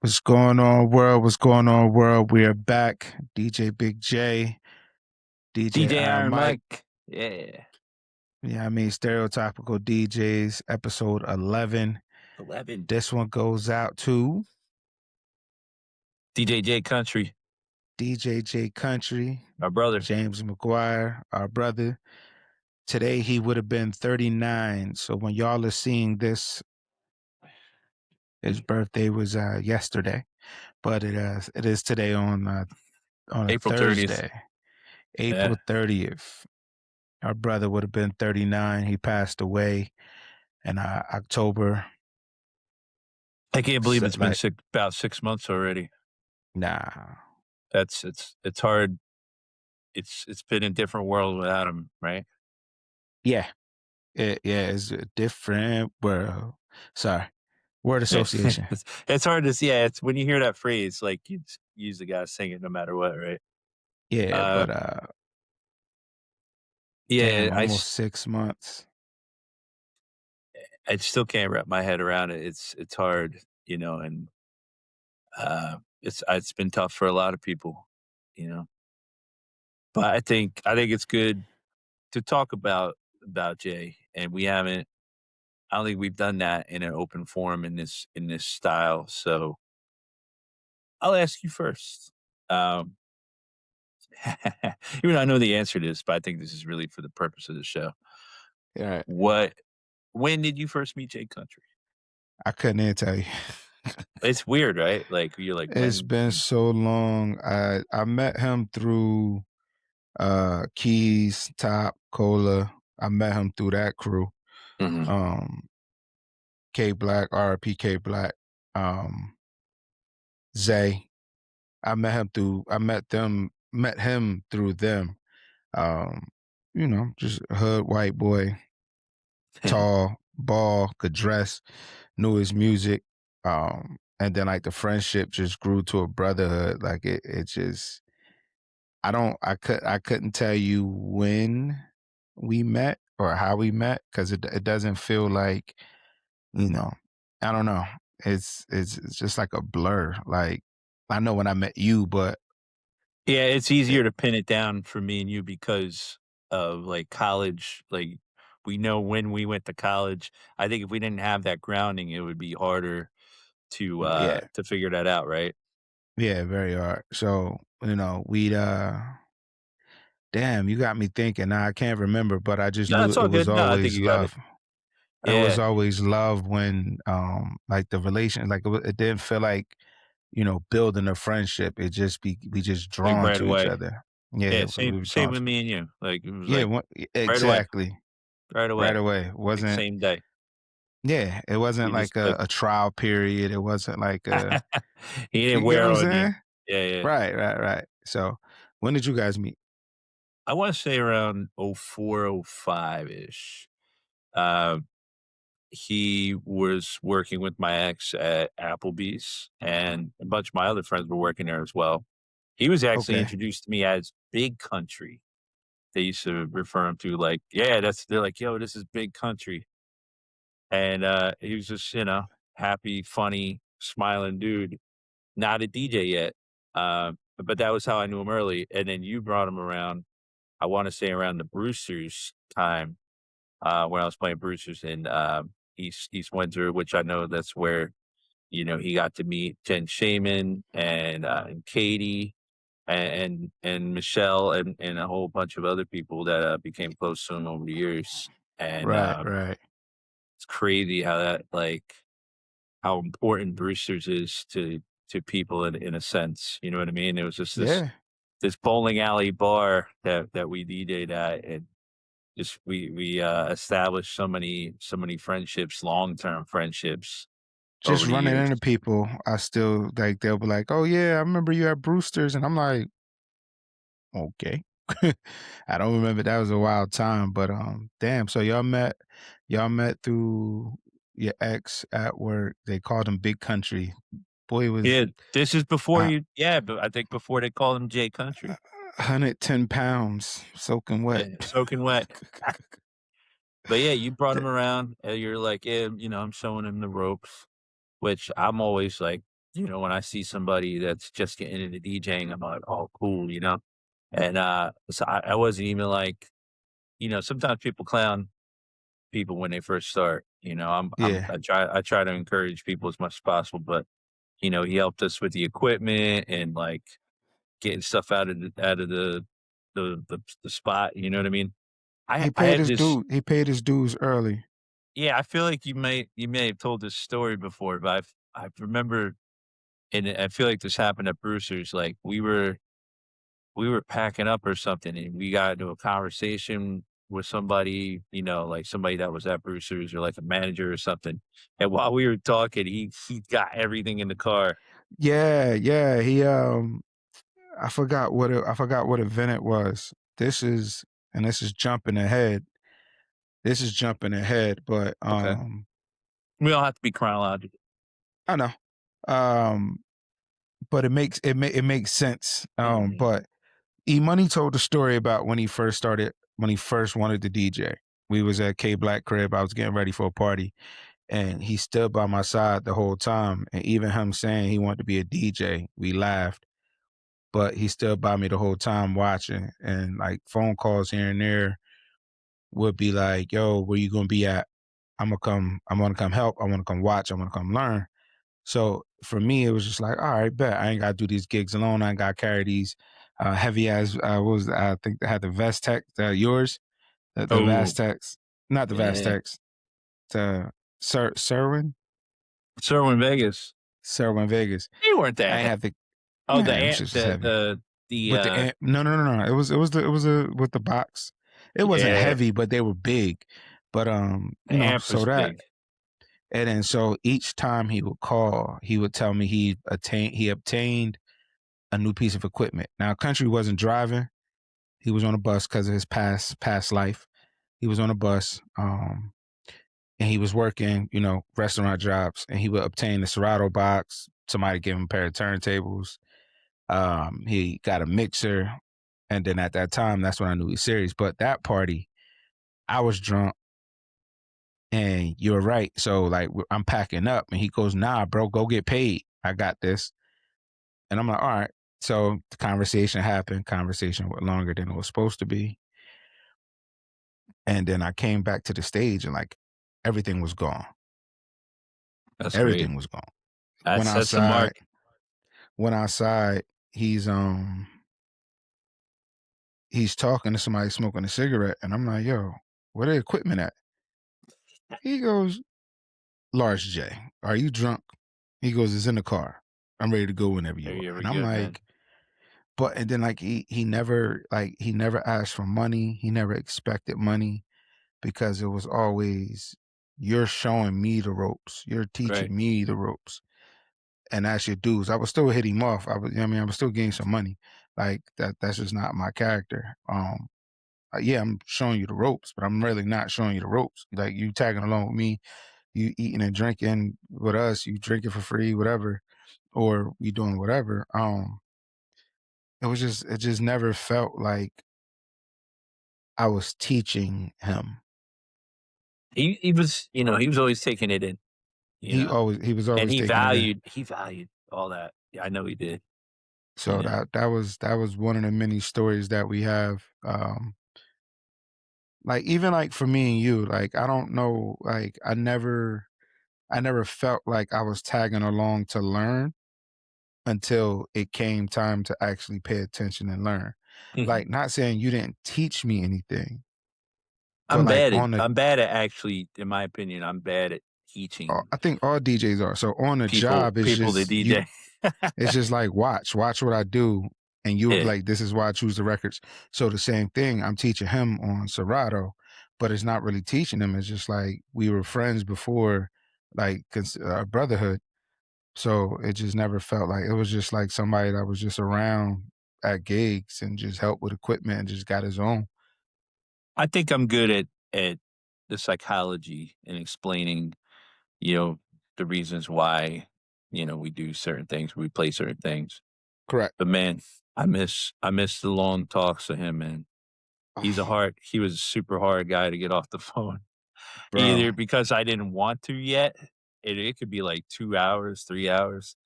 What's going on, world? What's going on, world? We are back. DJ Big J, DJ DJ Iron Iron Mike. Mike. Yeah. Yeah, I mean, Stereotypical DJs, episode 11. 11. This one goes out to DJ Jay Kountree, DJ Jay Kountree, my brother. James McGuire, our brother. Today, he would have been 39. So when y'all are seeing this, his birthday was yesterday, but it is today on a April 30th. Thursday, April 30th. Our brother would have been 39. He passed away in October. I can't believe it's been Like, about 6 months already. nah. It's hard. It's been a different world without him, right? Yeah. It's a different world. Sorry. Word association. It's hard to see. Yeah, it's when you hear that phrase, like you use the guy singing no matter what, right? Yeah, but yeah, damn, almost 6 months. I still can't wrap my head around it. It's hard, and it's been tough for a lot of people, But I think it's good to talk about Jay, and we haven't. I don't think we've done that in an open forum in this style. So I'll ask you first. Um, even though I know the answer to this, but I think this is really for the purpose of the show. Yeah. When did you first meet Jay Kountree? I couldn't even tell you. It's weird, right? Like you're like, It's been so long. I met him through Keys, Top, Cola. I met him through that crew. Mhm. K Black, RP K Black, Zay. I met him through them. Just a hood white boy, tall, bald, could dress, knew his music. And then like the friendship just grew to a brotherhood. Like it just I couldn't tell you when we met or how we met because it doesn't feel like, I don't know. It's just like a blur. Like I know when I met you, but Yeah, it's easier to pin it down for me and you because of like college. Like we know when we went to college. I think if we didn't have that grounding, it would be harder yeah, to figure that out, right? yeah, very hard. So, we'd damn, you got me thinking. Now I can't remember, but I just No, knew it's all it was good. No, I think always you got it. love. It was Yeah, always love when like the relation, like it didn't feel like, building a friendship. It just we just like drawn right to each away. other. Yeah, Yeah, we same were same drawn with to. me and you. Like it was Yeah, like right away, exactly. right Right away, away. It like wasn't. same day. Yeah, it wasn't You like just a, like a trial period. It wasn't like a. he didn't You get what wear I'm on you. saying? Yeah, yeah. Right, right, right. So, when did you guys meet? I want to say around 04, 05 ish. Um, he was working with my ex at Applebee's, and a bunch of my other friends were working there as well. He was actually Okay. introduced to me as Big Country. They used to refer him to like, yeah, they're like, yo, this is Big Country. And he was just, happy, funny, smiling dude, not a DJ yet. But that was how I knew him early. And then you brought him around, I want to say around the Brewsters time, when I was playing Brewsters in East Windsor, which I know that's where he got to meet Jen Shaman and Katie and Michelle and a whole bunch of other people that became close to him over the years. And Right, right. it's crazy how that how important Brewsters is to people in a sense. You know what I mean? It was just Yeah. this bowling alley bar that we DJ'd at, and just we established so many friendships, long-term friendships Just over the running years. into people, I still like they'll be like, "Oh yeah, I remember you at Brewster's," and I'm like, "Okay." I don't remember. That was a wild time, but damn. So y'all met through your ex at work. They called him Big Country. Boy was Yeah, this is before uh, you yeah, but I think before they called him Jay Country. 110 pounds, soaking wet. Yeah, soaking wet. But yeah, you brought him around, and you're like, "Yeah, I'm showing him the ropes," which I'm always like, when I see somebody that's just getting into DJing, I'm like, "Oh, cool," you know? And, so I wasn't even like sometimes people clown people when they first start, Yeah. I try to encourage people as much as possible, but, he helped us with the equipment and, like, getting stuff out of the spot, you know what I mean? I had this He paid his dues early. Yeah, I feel like you may have told this story before, but I remember, and I feel like this happened at Brewster's, like, we were packing up or something, and we got into a conversation with somebody, like somebody that was at Brewster's or like a manager or something, and while we were talking, he got everything in the car. Yeah, yeah, I forgot what event it was. This is jumping ahead. This is jumping ahead, but, Okay. We don't have to be chronological. I know. Um, but it makes sense. Mhm. But E Money told the story about when he first wanted to DJ. We was at K Black crib. I was getting ready for a party, and he stood by my side the whole time. And even him saying he wanted to be a DJ, we laughed. But he stood by me the whole time watching, and like phone calls here and there would be like, "Yo, where you gonna be at? I'm gonna come. I'm gonna come help. I want to come watch. I want to come learn." So for me, it was just like, all right, bet I ain't got to do these gigs alone. I ain't got to carry these heavy as what was I think they had the Vest yours, the Oh, Vastex, not the yeah. Vastex, the Serwin, Sherwin Vegas. Serwin Vegas. They weren't I that ain't heavy. have the Oh, the man. Them amp shits was heavy the, with the no no no no. It was a with the box. It wasn't yeah, heavy, but they were big. But the amp so was that big. and then so each time he would call, he would tell me he obtained a new piece of equipment. Now, Country wasn't driving; he was on a bus because of his past life. He was on a bus, and he was working, restaurant jobs, and he would obtain the Serato box. Somebody gave him a pair of turntables. He got a mixer, and then at that time, that's when I knew he was serious. But that party, I was drunk, and you're right. So like, I'm packing up, and he goes, "Nah, bro, go get paid. I got this." And I'm like, all right. So the conversation happened. Conversation went longer than it was supposed to be. And then I came back to the stage and like everything was gone. That's great. Everything was gone. Went That's a outside, mark. went outside. He's talking to somebody smoking a cigarette. And I'm like, yo, where the equipment at? He goes, Large J, are you drunk? He goes, it's in the car. I'm ready to go whenever Are you you are. ever And I'm good, man? like, but and then like he never asked for money. He never expected money because it was always you're showing me the ropes, you're Right. teaching me the ropes, and that's your dues. I would still hit him off. I was still getting some money. Like that. That's just not my character. Yeah, I'm showing you the ropes, but I'm really not showing you the ropes. Like you tagging along with me, you eating and drinking with us, you drinking for free, whatever, or you doing whatever. It just never felt like I was teaching him. He was, he was always taking it in, you know, He was and always taking it in. he valued all that. Yeah, I know he did, you So know. that was one of the many stories that we have. Like even like for me and you, like I don't know, like I never felt like I was tagging along to learn until it came time to actually pay attention and learn. Like not saying you didn't teach me anything, but like I'm bad at actually, in my opinion, I'm bad at teaching I think all DJs are. So on the job, people to DJ. it's just like watch what I do, and you would be Yeah. like, this is why I choose the records. So the same thing, I'm teaching him on Serato, but it's not really teaching him. It's just like we were friends before, like brotherhood. So it just never felt like it was just like somebody that was just around at gigs and just helped with equipment and just got his own. I think I'm good at the psychology and explaining, you know, the reasons why, we do certain things, we play certain things. Correct. But man, I miss the long talks to him, man. He was a super hard guy to get off the phone. Bro. Either because I didn't want to yet, it could be like 2 hours, 3 hours.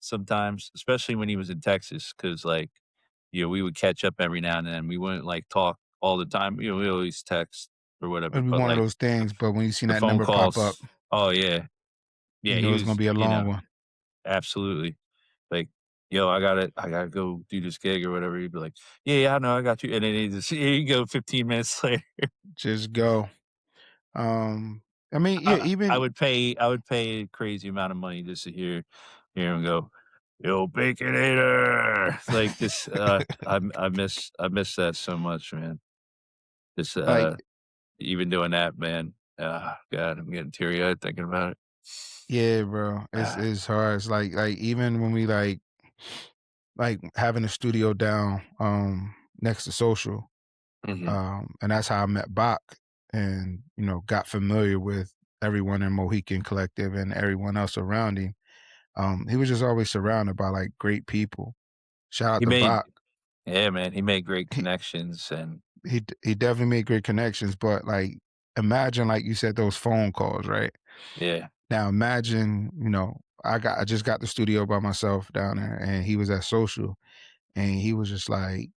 sometimes, especially when he was in Texas, because like, we would catch up every now and then. We wouldn't, like, talk all the time, we always text or whatever, It'll be but, one of like, those things, but when you see the that phone number pop up, calls. Oh, yeah. you Yeah, know he it's gonna was, be a long one. absolutely. Like, "Yo, I gotta go do this gig," or whatever. He'd be like, "Yeah, yeah, I know, I got you." And then he just here you go 15 minutes later. Just go. I mean, yeah, I even would pay a crazy amount of money just to hear him go, "Yo, Baconator." Like, this, I miss that so much, man. This, like, even doing that, man. God, I'm getting teary-eyed thinking about it. yeah, bro, Ah, it's hard. It's like even when we like having a studio down next to social, mhm. and that's how I met Bach, and got familiar with everyone in Mohican Collective and everyone else around him. He was just always surrounded by like great people. Shout out He to made Bach. Yeah, man, he made great connections and He definitely made great connections, but like imagine like you said those phone calls, right? yeah. Now imagine, I just got the studio by myself down there and he was at social and he was just like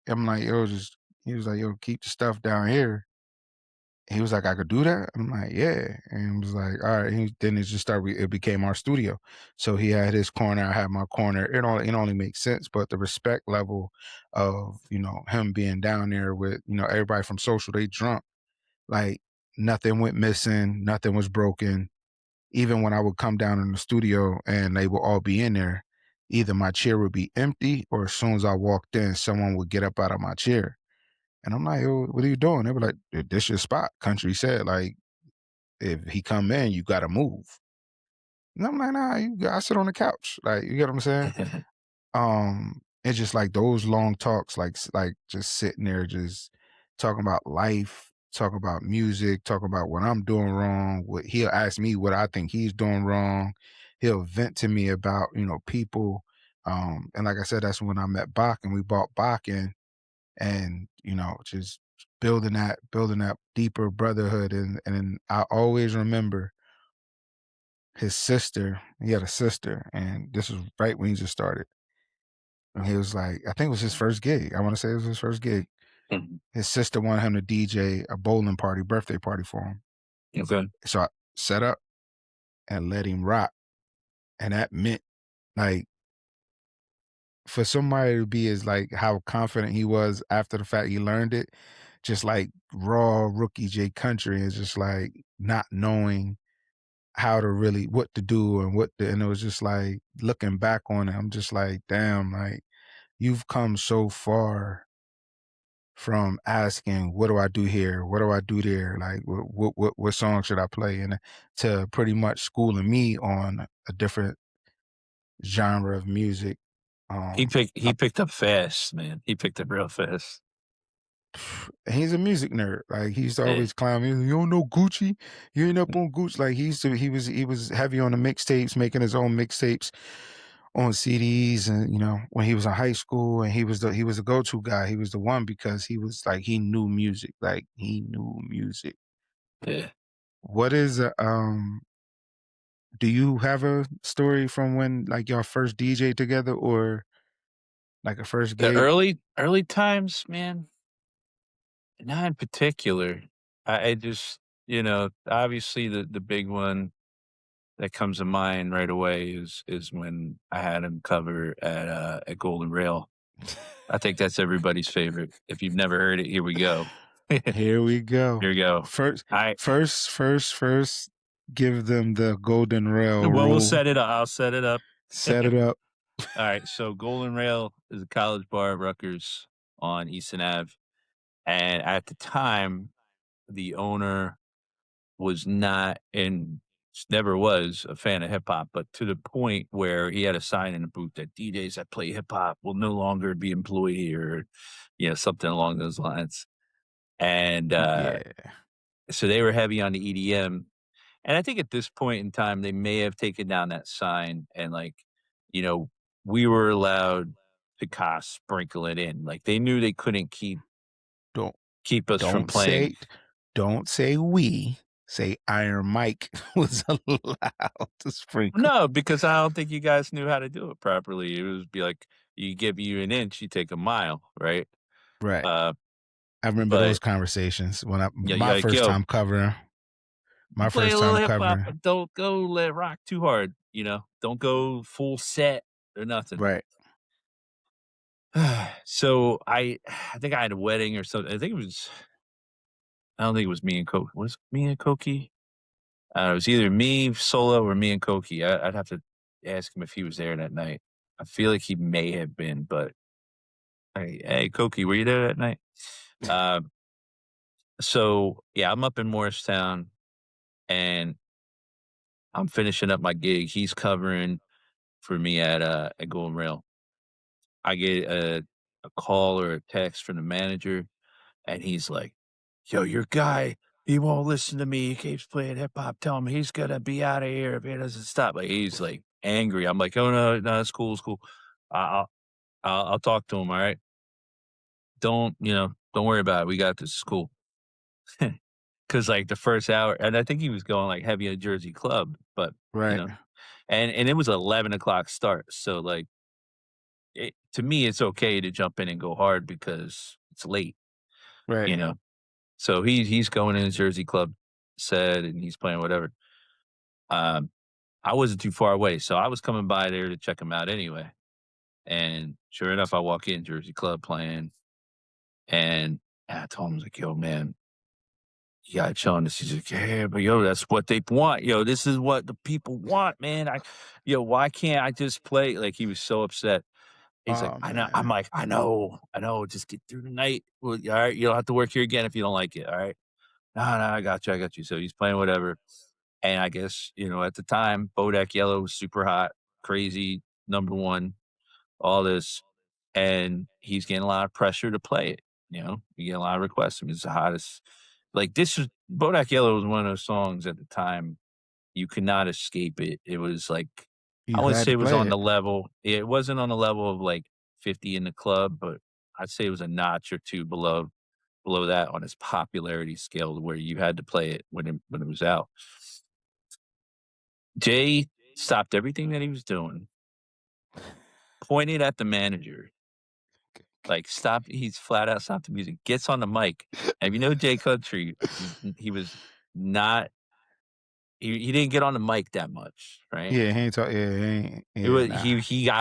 I'm like, yo, just he was like, yo, keep the stuff down here. He was like, I could do that. I'm like, yeah. And he was like, all right. Then it just started. It became our studio. So he had his corner. I had my corner. It only makes sense. But the respect level of him being down there with everybody from social, they drunk. Like nothing went missing. Nothing was broken. Even when I would come down in the studio and they would all be in there, either my chair would be empty or as soon as I walked in, someone would get up out of my chair. And I'm like, "Yo, what are you doing?" They were like, This your spot." Country said, like, "If he come in, you gotta move." And I'm like, "Nah, I sit on the couch." Like, you get what I'm saying? It's just like those long talks, like just sitting there, just talking about life, talking about music, talking about what I'm doing wrong. What he'll ask me what I think he's doing wrong. He'll vent to me about people. And like I said, that's when I met Bach and we bought Bach in, and just building that deeper brotherhood, and I always remember his sister. He had a sister, and this was right when he just started, and he was like, I think it was his first gig. I want to say it was his first gig. Mhm. His sister wanted him to DJ a bowling party, birthday party for him. Okay. So I set up and let him rock, and that meant, like, for somebody to be as like how confident he was after the fact he learned it, just like raw rookie Jay Country is just like not knowing how to really what to do and and it was just like looking back on it, I'm just like, damn, like you've come so far from asking, what do I do here? What do I do there? Like what song should I play? And to pretty much schooling me on a different genre of music. He picked up fast, man. He picked up real fast. He's a music nerd. Like he used to Yeah, always clown me. You don't know Gucci? You ain't up on Gucci. Like he was heavy on the mixtapes, making his own mixtapes on CDs, and when he was in high school, and he was the go-to guy. He was the one because he was like he knew music. Like he knew music. yeah. What is do you have a story from when like y'all first DJ together or like a first The gig? early times, man, not in particular. I just, obviously the big one that comes to mind right away is when I had him cover at Golden Rail. I think that's everybody's favorite. If you've never heard it, here we go. Here Here we go. we go. First, I first, first, first, give them the golden rail Well, we'll rule. set it up. I'll set it up. Set it up. Alright, so Golden Rail is a college bar at Rutgers on Easton Ave, and at the time, the owner was not and never was a fan of hip hop, but to the point where he had a sign in the booth that DJs that play hip hop will no longer be employed here, or, something along those lines. And, Yeah. so they were heavy on the EDM. And I think at this point in time, they may have taken down that sign and, like, you know, we were allowed to kinda sprinkle it in. Like, they knew they couldn't keep Don't keep us from don't playing. say don't say we. say Iron Mike was allowed to sprinkle. No, because I don't think you guys knew how to do it properly. It would be like, you give you an inch, you take a mile, right? Right. Uh, I remember those but conversations when I yeah, you're my like, first "Yo, time covering my play a first little time hip hop, covering. but don't go let rock too hard, you know? Don't go full set or nothing." Right, So I think I had a wedding or something. I don't think it was me and Coke. Was it me and Koki? It was either me solo or me and Koki. I'd have to ask him if he was there that night. I feel like he may have been, but hey, Koki, were you there that night? Um, so yeah, I'm up in Morristown and I'm finishing up my gig. He's covering for me at Golden Rail. I get a call or a text from the manager, and he's like, "Yo, your guy, he won't listen to me. He keeps playing hip hop. Tell him he's gonna be out of here if he doesn't stop." Like he's like angry. I'm like, "Oh no, it's cool, it's cool. I- I'll talk to him. All right, don't worry about it. We got this. It's cool." Because like the first hour, and I think he was going like heavy at Jersey Club, but you right, know, and it was 11 o'clock start, so like to me, it's okay to jump in and go hard because it's late, right. you know. So he's going in his Jersey Club set and he's playing whatever. Um, I wasn't too far away, so I was coming by there to check him out anyway. And sure enough, I walk in Jersey Club playing, and I told him, I was like, "Yo, man, you gotta chill on this." He's like, "Yeah, but yo, that's what they want. Yo, this is what the people want, man. Why can't I just play?" Like he was so upset. He's like, Oh "I know." I'm man. like, I know. Just get through the night. Well, all right, you don't have to work here again if you don't like it. All right." No, no, I got you. I got you. So he's playing whatever. And I guess, at the time, Bodak Yellow was super hot, crazy, number one, all this. And he's getting a lot of pressure to play it. You get a lot of requests. I mean, it's the hottest. Like, this is Bodak Yellow was one of those songs at the time you could not escape it. It was like, I You wouldn't had say to it was play on it. the level. It wasn't on the level of like 50 in the club, but I'd say it was a notch or two below that on its popularity scale where you had to play it when it was out. Jay stopped everything that he was doing, pointed at the manager, like, "Stop." He's flat out stopped the music, gets on the mic, and if you know Jay Kountree, he was not he didn't get on the mic that much, right? Yeah, he ain't talk yeah, he ain't It yeah, was nah.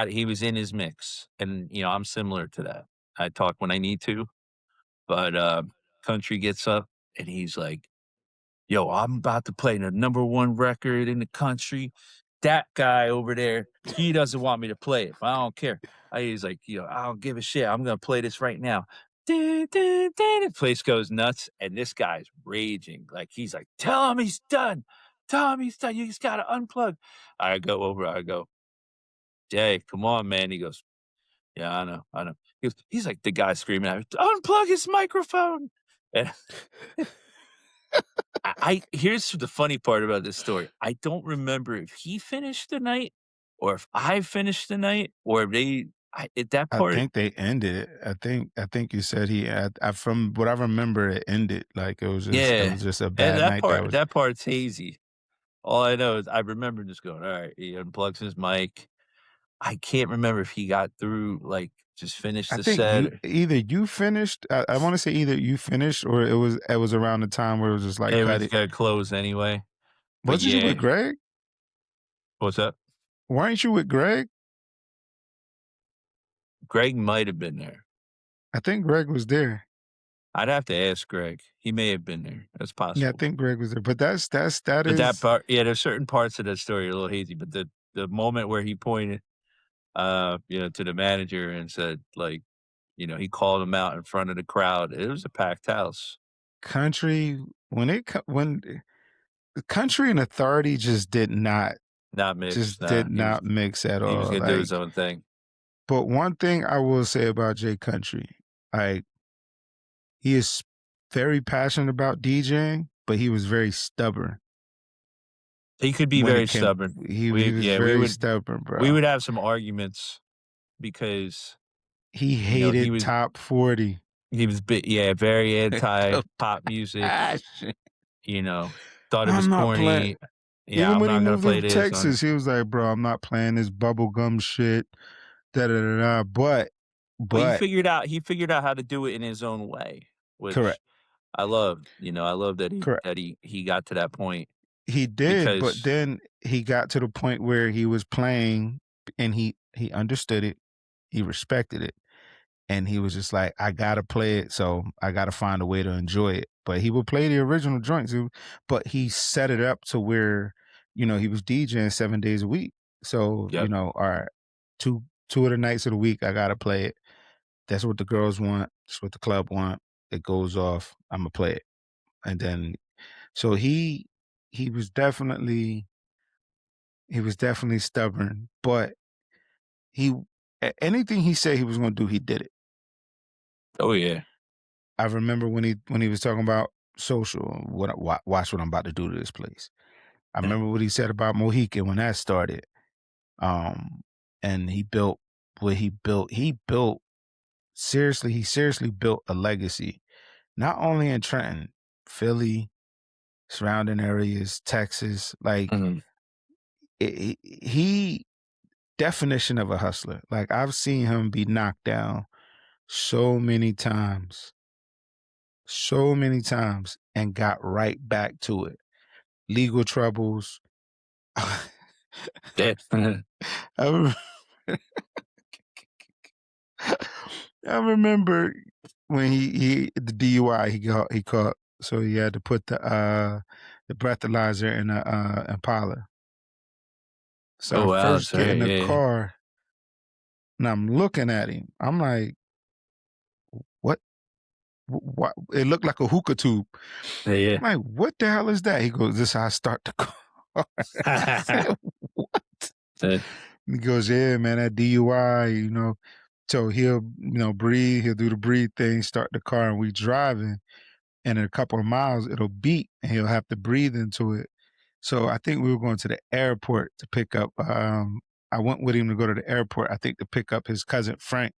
he was in his mix, and, I'm similar to that. I talk when I need to, but, Country gets up, and he's like, "Yo, I'm about to play the number one record in the country. That guy over there, he doesn't want me to play it, but I don't care." He's like, "I don't give a shit. I'm gonna play this right now." The place goes nuts, and this guy's raging. Like he's like, "Tell him he's done. Tell him he's done. You just gotta unplug." I go over, I go, "Jay, come on, man." He goes, "Yeah, I know, I know." He's like the guy screaming at me, "Unplug his microphone." And I here's the funny part about this story. I don't remember if he finished the night or if I finished the night or if they at that I part. think they ended it. I think you said I from what I remember, it ended, like, it Yeah, was just a and bad that night that part was that part's hazy. All I know is I remember just going, "Alright," he unplugs his mic. I can't remember if he got through, like, just finished I the think set. you finished, I wanna say either you finished or it was around the time where it was just like, It cut was it. gonna close anyway. But Wasn't you with yeah. Greg? What's up? Weren't you with Greg? Greg might have been there. I think Greg was there. I'd have to ask Greg. He may have been there. That's Yeah, I possible. think Greg was there, but that But that is part, yeah, there's certain parts of that story are a little hazy, but the moment where he pointed, to the manager and said, like, he called him out in front of the crowd. It was a packed house. country when the country and authority Not mixed, just nah, did not mix at he was all, gonna do his like, own thing. but one thing I will say about Jay Country, like, he is very passionate about DJing, but he was very stubborn He could be when very it came stubborn. he was We very would stubborn, we bro. would have some arguments because, He he hated was Top 40. he was very anti-pop music, Compassion. you know? thought it was I'm not playing. corny. Yeah, Even I'm when he not gonna moved play to this. Texas, he was like, "Bro, I'm not playing this bubblegum shit." Da da da da. Well, But he figured out how to do it in his own way, which correct, I loved. I love that correct. he got to that point He did, but because then he got to the point where he was playing, and he understood it, he respected it, and he was just like, "I gotta play it, so I gotta find a way to enjoy it." But he would play the original joints, but he set it up to where, he was DJing 7 days a week. So, yep. all right, two of the nights of the week, I gotta play it. That's what the girls want. That's what the club want. It goes off. I'm gonna play it, and then so he was definitely he was definitely stubborn, but he anything he said he was gonna do, he did it. Oh, yeah. I remember when he was talking about social, watch what I'm about to do to this place. I remember what he said about Mohican when that started. Um, and he built what he built. He seriously built a legacy, not only in Trenton, Philly, surrounding areas, Texas. Like Mhm. he definition of a hustler. Like I've seen him be knocked down so many times, and got right back to it. Legal troubles. I Yeah. remember, I remember when the DUI he caught, so he had to put the breathalyzer in a Impala. So Oh, I wow, first that's get in right, the yeah. car and I'm looking at him. I'm like, what? What? It looked like a hookah tube. Yeah, yeah. I'm like, what the hell is that? He goes, this is how I start the car. I said, what? Uh, He goes, yeah, man, that DUI, So he'll, breathe. He'll do the breathe thing, start the car, and we driving. And in a couple of miles, it'll beat, and he'll have to breathe into it. So I think we were going to the airport to pick up. I went with him to go to the airport. I think to pick up his cousin Frank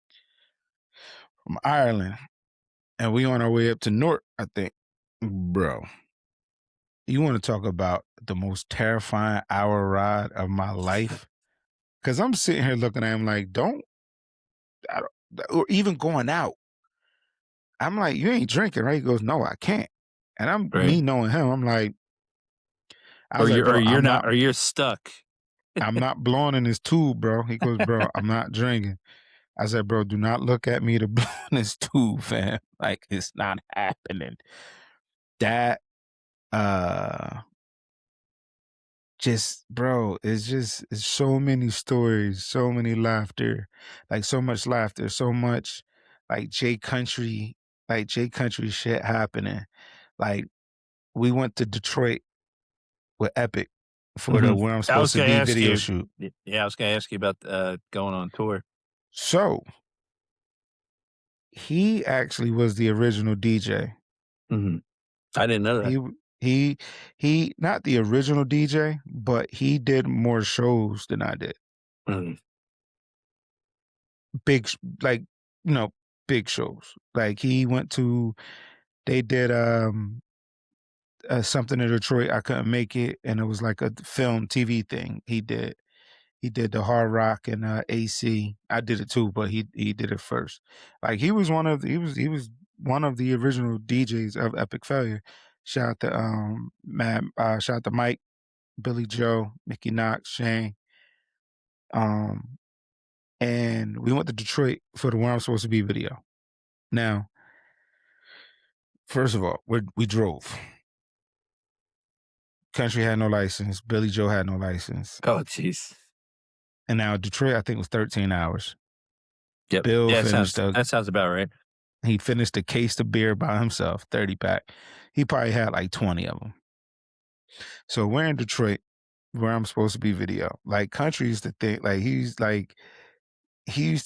from Ireland, and we on our way up to Newark. I think, bro. You want to talk about the most terrifying hour ride of my life? Because I'm sitting here looking at him like, I don't, or even going out. I'm like, you ain't drinking, right? He goes, no, I can't. And me right. knowing him, I was like, bro, Or you're stuck. I'm not blowing in this tube, bro. He goes, bro, I'm not drinking. I said, bro, do not look at me to blow in this tube, fam. Like, it's not happening. That, uh, just bro, it's so many stories, so many laughter, like so much laughter, so much like Jay Country shit happening. Like we went to Detroit with Epic for the Mhm. Where I'm I Supposed was to gonna Be ask video you shoot. yeah, I was gonna ask you about, going on tour. So he actually was the original DJ. Mhm. I didn't know that. He he not the original DJ, but he did more shows than I did. Mhm. Big like, you know, big shows. Like he went to they did something in Detroit. I couldn't make it, and it was like a film TV thing. He did the Hard Rock and AC. I did it too, but he did it first. Like he was one of the original DJs of Epic Failure. Shout out to shout out to Mike, Billy Joe, Mickey Knox, Shane. Um and we went to Detroit for the Where I'm Supposed to Be video. Now, first of all, we drove. Country had no license. Billy Joe had no license. Oh, jeez. And now Detroit, I think, was 13 hours. Yep. Bill Yeah, finished that sounds about right. he finished a case of beer by himself, 30 pack. He probably had like 20 of them. So we're in Detroit, Where I'm Supposed to Be video. Like Country used to think like he used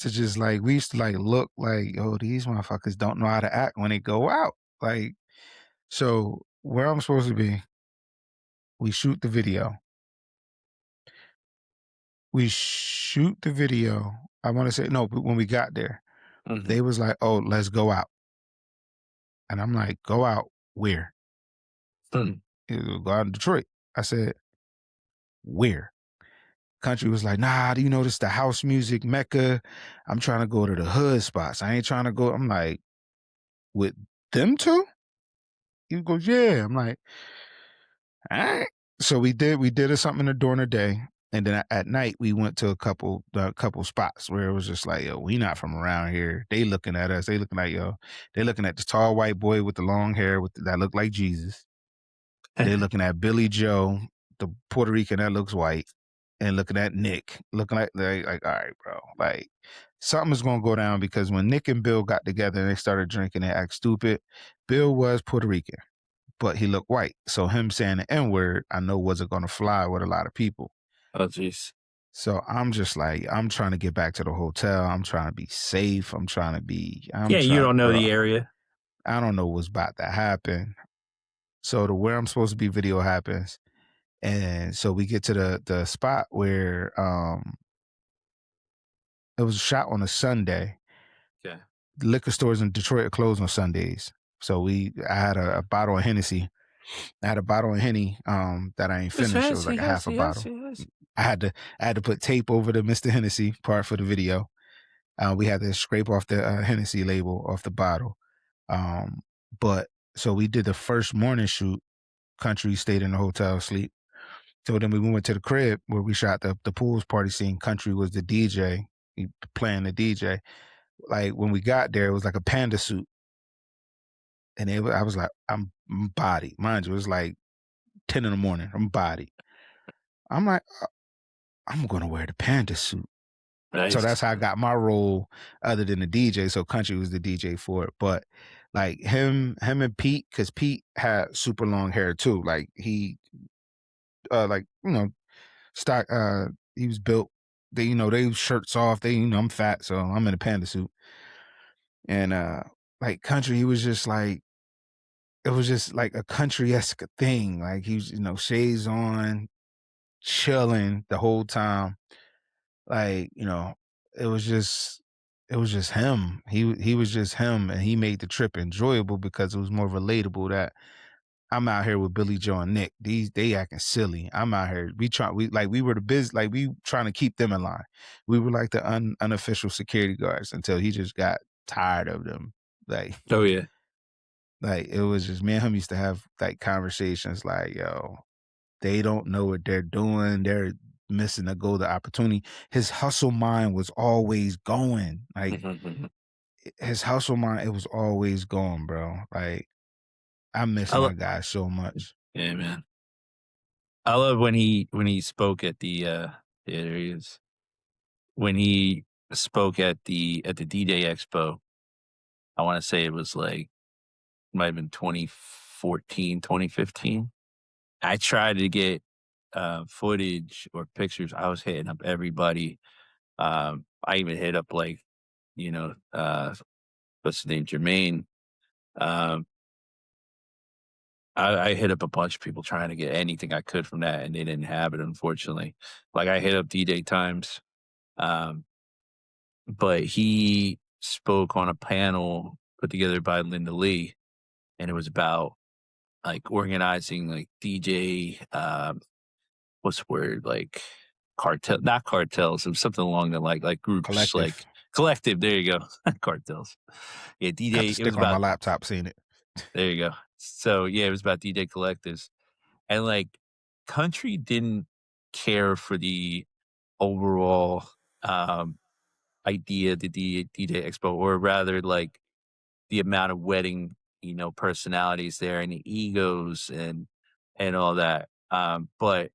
to just like we used to like look like, oh, these motherfuckers don't know how to act when they go out. Like, so Where I'm Supposed to Be, we shoot the video. We shoot the video. I want to say no, but when we got there, Mhm. they was like, "Oh, let's go out," and I'm like, "Go out where?" Mm. He was go out in Detroit. I said, where? Country was like, nah, do you notice the house music mecca? I'm trying to go to the hood spots. I ain't trying to go. I'm like, with them two? He goes, yeah. I'm like, all right. So we did something during the day. And then at night we went to a couple spots where it was just like, yo, we not from around here. They looking at us. They looking like, yo, they looking at this tall white boy with the long hair that looked like Jesus. They looking at Billy Joe, the Puerto Rican that looks white, and looking at Nick, looking like all right, bro, like something is gonna go down because when Nick and Bill got together and they started drinking and act stupid, Bill was Puerto Rican, but he looked white. So him saying the N word, I know wasn't gonna fly with a lot of people. Oh, jeez. So I'm just like, I'm trying to get back to the hotel. I'm trying to be safe. I'm Yeah, you trying, don't know bro. the area. I don't know what's about to happen. So the where I'm supposed to be video happens. And so we get to the spot where it was shot on a Sunday. Okay. The liquor stores in Detroit are closed on Sundays. So I had a bottle of Hennessy. I had a bottle of Henny that I ain't It's finished. It was Hennessy, like a half a Hennessy, bottle. Hennessy, Hennessy. I had to I had to put tape over the Mr. Hennessy part for the video. We had to scrape off the Hennessy label off the bottle. Um, but so we did the first morning shoot. Country stayed in the hotel asleep. So then we went to the crib where we shot the pool's party scene. Country was the DJ, he playing the DJ. Like when we got there, it was like a panda suit, and I was like, I'm body, mind you, it was like 10 in the morning. I'm body. I'm like, I'm gonna wear the panda suit. So that's Nice. how I got my role, other than the DJ. So Country was the DJ for it, but like him and Pete, because Pete had super long hair too. Like like stock he was built, they shirts off, I'm fat, so I'm in a panda suit. And like Country, he was just like, it was just like a country-esque thing. Like he was, shades on, chilling the whole time. Like, it was just him. He was just him, and he made the trip enjoyable because it was more relatable that I'm out here with Billy Joe and Nick. They acting silly. I'm out here. We were the like we trying to keep them in line. We were like the unofficial security guards until he just got tired of them. Like Oh, yeah. like it was just me and him used to have like conversations like, yo, they don't know what they're doing. They're missing a golden opportunity. His hustle mind was always going. Like his hustle mind, it was always going, bro. Like I miss I my lo guy so much. Yeah, man. I love when he spoke at yeah, there he is. When he spoke at the D-Day Expo, I wanna say it was, like, might have been 2014, 2015. I tried to get, footage or pictures. I was hitting up everybody. I even hit up, like, what's his name, Jermaine. Um, I hit up a bunch of people trying to get anything I could from that, and they didn't have it, unfortunately. Like, I hit up D-Day Times, um, but he spoke on a panel put together by Linda Lee, and it was about, like, organizing, like, DJ, what's the word? Like, not cartels, it was something along the like groups, Collective. like collective, there you go, cartels. Yeah, Got D-Day, the it was sticker on my about laptop seeing it. there you go. So, yeah, it was about DJ collectives, and, like, Country didn't care for the overall, um, idea, the DJ Expo, or rather, like, the amount of wedding, personalities there and the egos and all that, but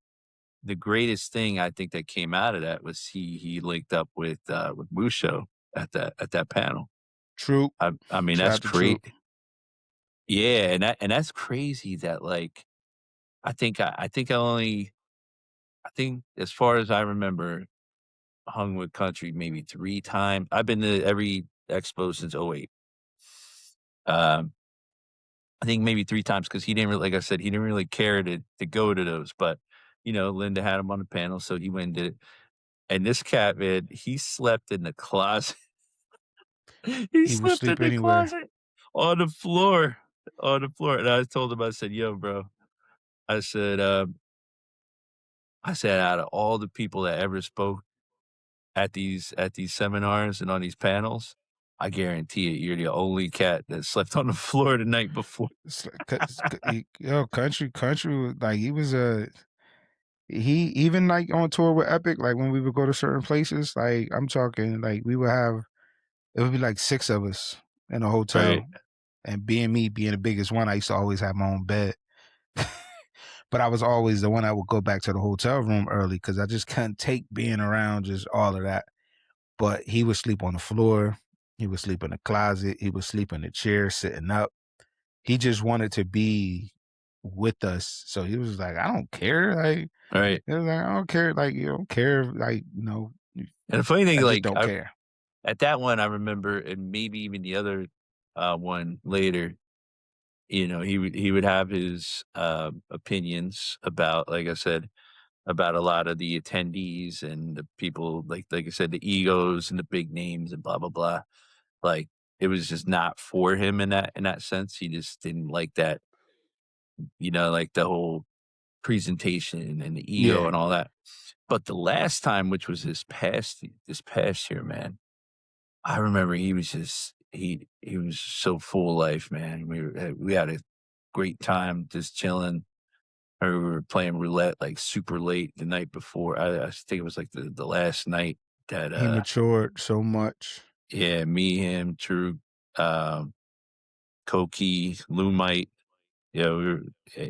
the greatest thing I think that came out of that was he linked up with Musho at that panel. True. I mean, Shout that's out to True. great. Yeah, and that's crazy that, like, I think as far as I remember, hung with Country maybe 3 times. I've been to every expo since '08. Um, I think maybe 3 times because he didn't really, like I said, he didn't really care to go to those, but, Linda had him on the panel, so he went and did it. And this cat, man, he slept in the closet. He He will slept in sleep the anywhere. closet on the floor, and I told him, I said, "Yo, bro." I said, I said, "Out of all the people that ever spoke at these seminars and on these panels, I guarantee it, you're the only cat that slept on the floor the night before." It's like, 'cause yo, country was like he was a he even like on tour with Epic, like when we would go to certain places, like I'm talking like we would have it would be like six of us in a hotel, Right, and being me being the biggest one, I used to always have my own bed. But I was always the one that would go back to the hotel room early because I just couldn't take being around just all of that. But he would sleep on the floor. He would sleep in the closet. He would sleep in the chair, sitting up. He just wanted to be with us. So he was like, I don't care. Like, right. he was like, I don't care. Like, you don't care. Like, And the funny thing, I just like, don't I care. at that one, I remember, and maybe even the other, one later, you know, he would have his, opinions about, like I said, about a lot of the attendees and the people, like I said, the egos and the big names and blah, blah, blah. Like, it was just not for him in that sense. He just didn't like that, you know, like the whole presentation and the ego Yeah. and all that. But the last time, which was this past year, man, I remember he was just he was so full of life, man. We had a great time just chilling. I remember we were playing roulette like super late the night before. I think it was like the last night that He matured so much. yeah, me, him, True, um, Koki, Lumite, yeah, we were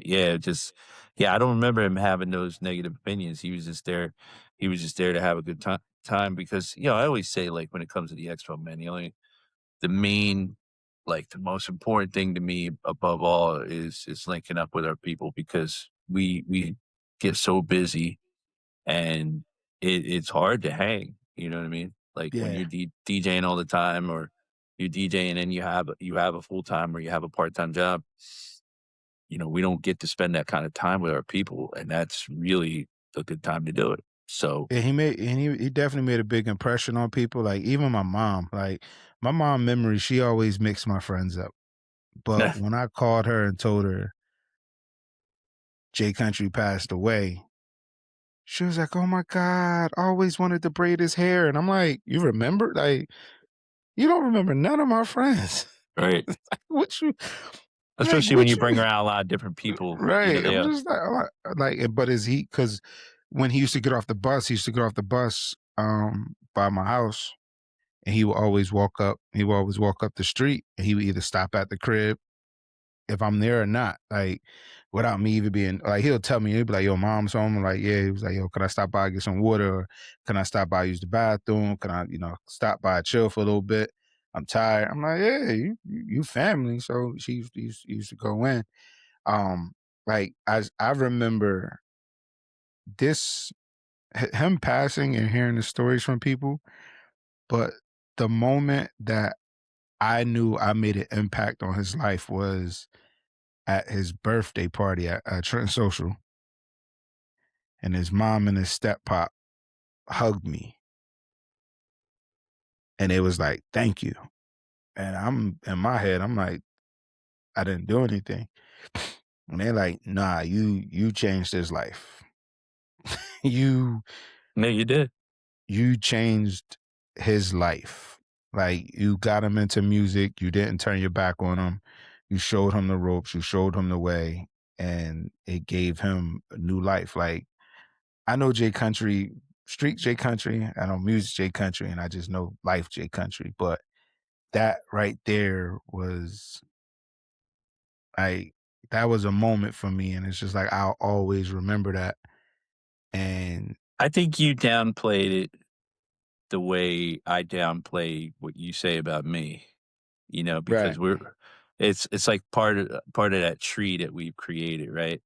yeah, just yeah, I don't remember him having those negative opinions. He was just there to have a good time because, you know, I always say, like, when it comes to the expo, man, the main like, the most important thing to me above all is linking up with our people because we get so busy and it's hard to hang, you know what I mean? Like, when Yeah. you're DJing all the time or you're DJing and you have a full-time or you have a part-time job, you know, we don't get to spend that kind of time with our people, and that's really a good time to do it. So, Yeah, he definitely made a big impression on people. Like even my mom, like my mom memory, she always mixed my friends up. But when I called her and told her Jay Country passed away, she was like, "Oh my God, I always wanted to braid his hair." And I'm like, "You remember? Like, you don't remember none of my friends. right. What you like Especially when what you bring you around a lot of different people, you know, right." they, I'm just like, but is he because when he used to get off the bus, he used to get off the bus by my house and he would always walk up the street and he would either stop at the crib if I'm there or not, like without me even being like he'll tell me, he'll be like, "Yo, mom's home." I'm like, "Yeah." He was like, "Yo, can I stop by get some water? Or can I stop by use the bathroom? Can I, stop by chill for a little bit? I'm tired." I'm like, "Yeah, you family." So she used to go in. Um, like I remember this him passing and hearing the stories from people, but the moment that I knew I made an impact on his life was at his birthday party at Trenton Social, and his mom and his step pop hugged me, and it was like, "Thank you." And I'm in my head, I'm like, I didn't do anything. And they're like, "Nah, you changed his life. you no, you did. you changed his life. Like you got him into music. You didn't turn your back on him. You showed him the ropes. You showed him the way, and it gave him a new life. Like I know Jay Country, street Jay Country. I know music Jay Country, and I just know life Jay Country. But that right there was like that was a moment for me, and it's just like I'll always remember that. And I think you downplayed it the way I downplay what you say about me, you know, right, because it's like part of that tree that we've created, right?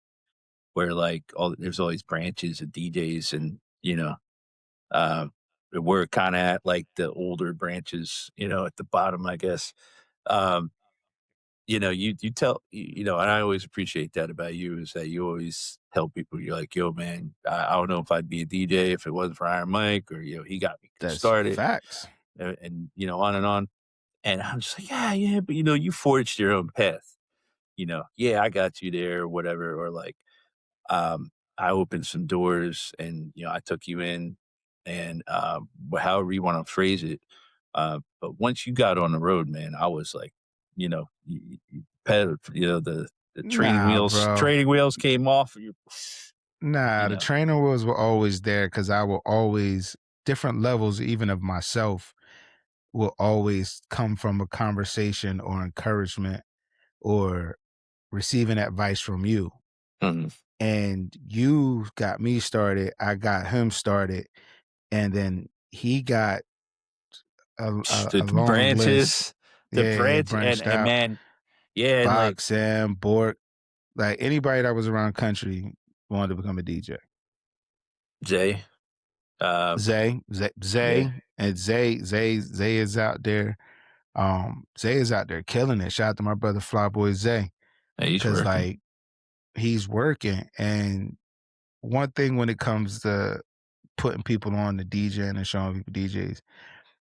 Where like there's all these branches of DJs and, you know, um, we're kinda at like the older branches, you know, at the bottom, I guess. Um, you know, you tell you know, and I always appreciate that about you is that you always tell people, you're like, "Yo, man, I don't know if I'd be a DJ if it wasn't for Iron Mike," or, you know, "He got me that's started," facts. and, you know, on and on. And I'm just like, "Yeah, yeah, but, you know, you forged your own path." You know, "Yeah, I got you there," or whatever, or like I opened some doors and, I took you in and, however you wanna phrase it. But once you got on the road, man, I was like, you pedal the Nah, bro. training wheels came off, you you Nah, the know trainer wheels were always there because I will always different levels even of myself will always come from a conversation or encouragement or receiving advice from you. Mhm. And you got me started, I got him started, and then he got a The long list. branches, the Yeah, he branch branched and out. man, yeah, and like Box, Sam, Bork, like anybody that was around country wanted to become a DJ. Jay, uh, yeah, Zay is out there. Zay is out there killing it. Shout out to my brother Flyboy Zay. he's Cause working. like he's working. And one thing when it comes to putting people on the DJ and showing people DJs,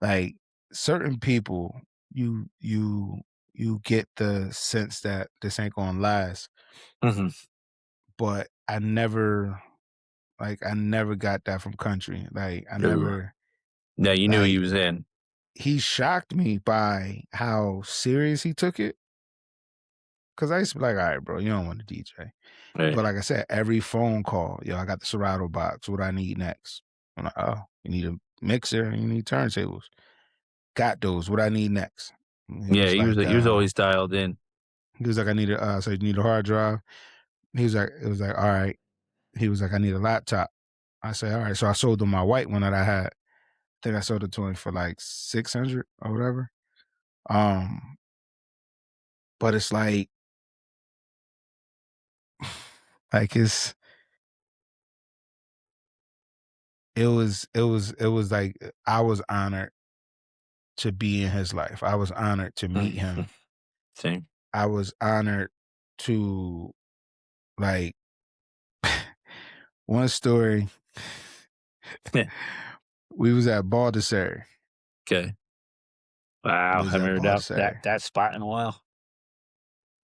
like certain people, you get the sense that this ain't gonna last. Mhm. But I never got that from country. Like I Ooh. never Yeah, you knew he like was in. he shocked me by how serious he took it. Cause I used to be like, all right, bro, you don't want to DJ. Right. But like I said, every phone call, yo, I got the Serato box. What I need next? I'm like, oh, you need a mixer and you need turntables. Got those. What I need next? And Yeah, he was always dialed in. he was like, I need so you need a hard drive. It was like, all right. He was like, I need a laptop. I said, all right. So I sold him my white one that I had. I think I sold it to him for like 600 or whatever. Um, but it's like it was like I was honored to be in his life. I was honored to meet Mhm. him. Same. I was honored to like one story. We was at Baldessari. Okay. We Wow, was haven't at heard Baldessari. that spot in a while.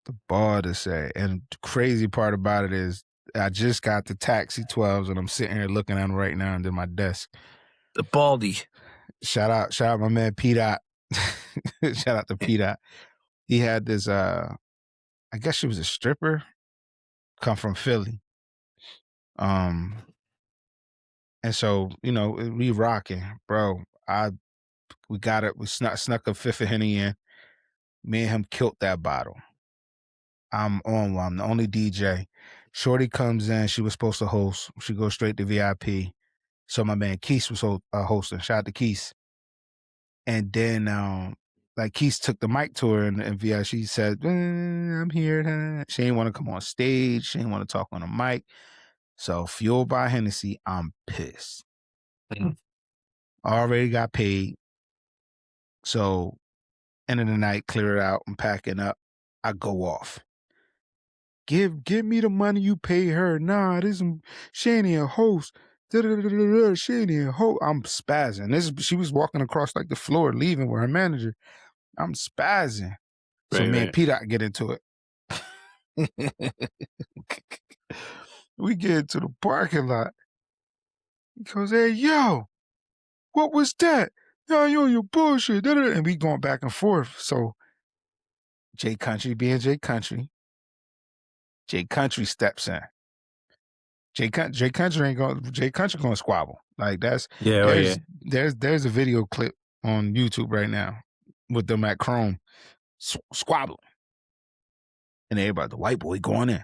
The Baldessari. And the crazy part about it is I just got the Taxi 12s and I'm sitting here looking at them right now under my desk. The Baldy. Shout out my man P Dot. Shout out to P Dot. He had this I guess she was a stripper, come from Philly. Um and so, we rocking, bro. We got it. We snuck a fifth of Henny in. Me and him killed that bottle. I'm on one. I'm the only DJ. Shorty comes in. She was supposed to host. She goes straight to VIP. So my man Keith was hosting. Shout out to Keith. And then, like Keith took the mic to her and VIP. She said, "I'm here." She didn't want to come on stage. She didn't want to talk on the mic. So fueled by Hennessy, I'm pissed. Mhm. Already got paid. So end of the night, clear it out. I'm packing up. I go off. Give me the money you pay her. Nah, she ain't a host. She ain't a host. I'm spazzing. She was walking across like the floor, leaving with her manager. I'm spazzing. So Right, me and right. Pete get into it. We get into the parking lot. He goes, "Hey, yo, what was that? Yo, your bullshit." And we going back and forth. So Jay Kountree being Jay Kountree, Jay Kountree steps in. Jay Kountree ain't going. Jay Kountree going to squabble. Like Yeah, oh yeah. there's a video clip on YouTube right now with them at Chrome squabbling, and everybody, the white boy going in.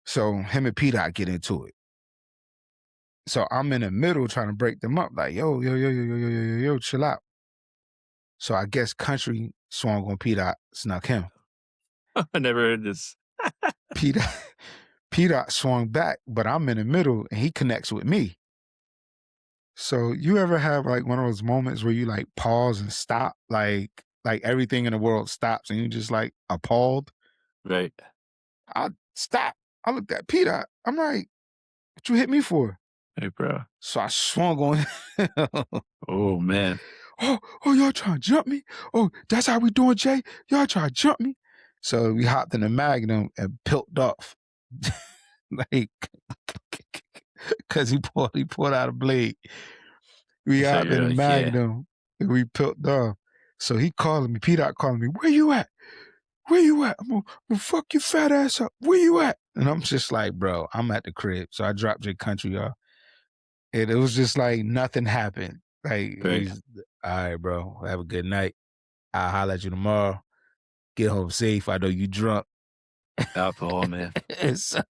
So him and P Dot get into it. So I'm in the middle trying to break them up. Like yo, chill out. So I guess Country swung on P Dot, snuck him. I never heard this. P Dot P Dot swung back, but I'm in the middle and he connects with me. So you ever have like one of those moments where you like pause and stop, like everything in the world stops and you just like appalled? Right. I stop. I looked at Peter. I'm like, what you hit me for? Hey, bro. So I swung on him. Oh, man. Oh, y'all trying to jump me? Oh, that's how we doing, Jay? Y'all trying to jump me? So we hopped in the Magnum and pilt off. like, cause he pulled out a blade. We So out you're in the like, yeah, Magnum, and we peeled off. So he calling me, P Dot calling me, where you at? Where you at? I'm gonna fuck your fat ass up. Where you at? And I'm just like, bro, I'm at the crib. So I dropped Jay Country, y'all. And it was just like nothing happened. Like right. he's all right, bro. Have a good night. I'll holler at you tomorrow. Get home safe. I know you drunk. Alcohol, man. And so,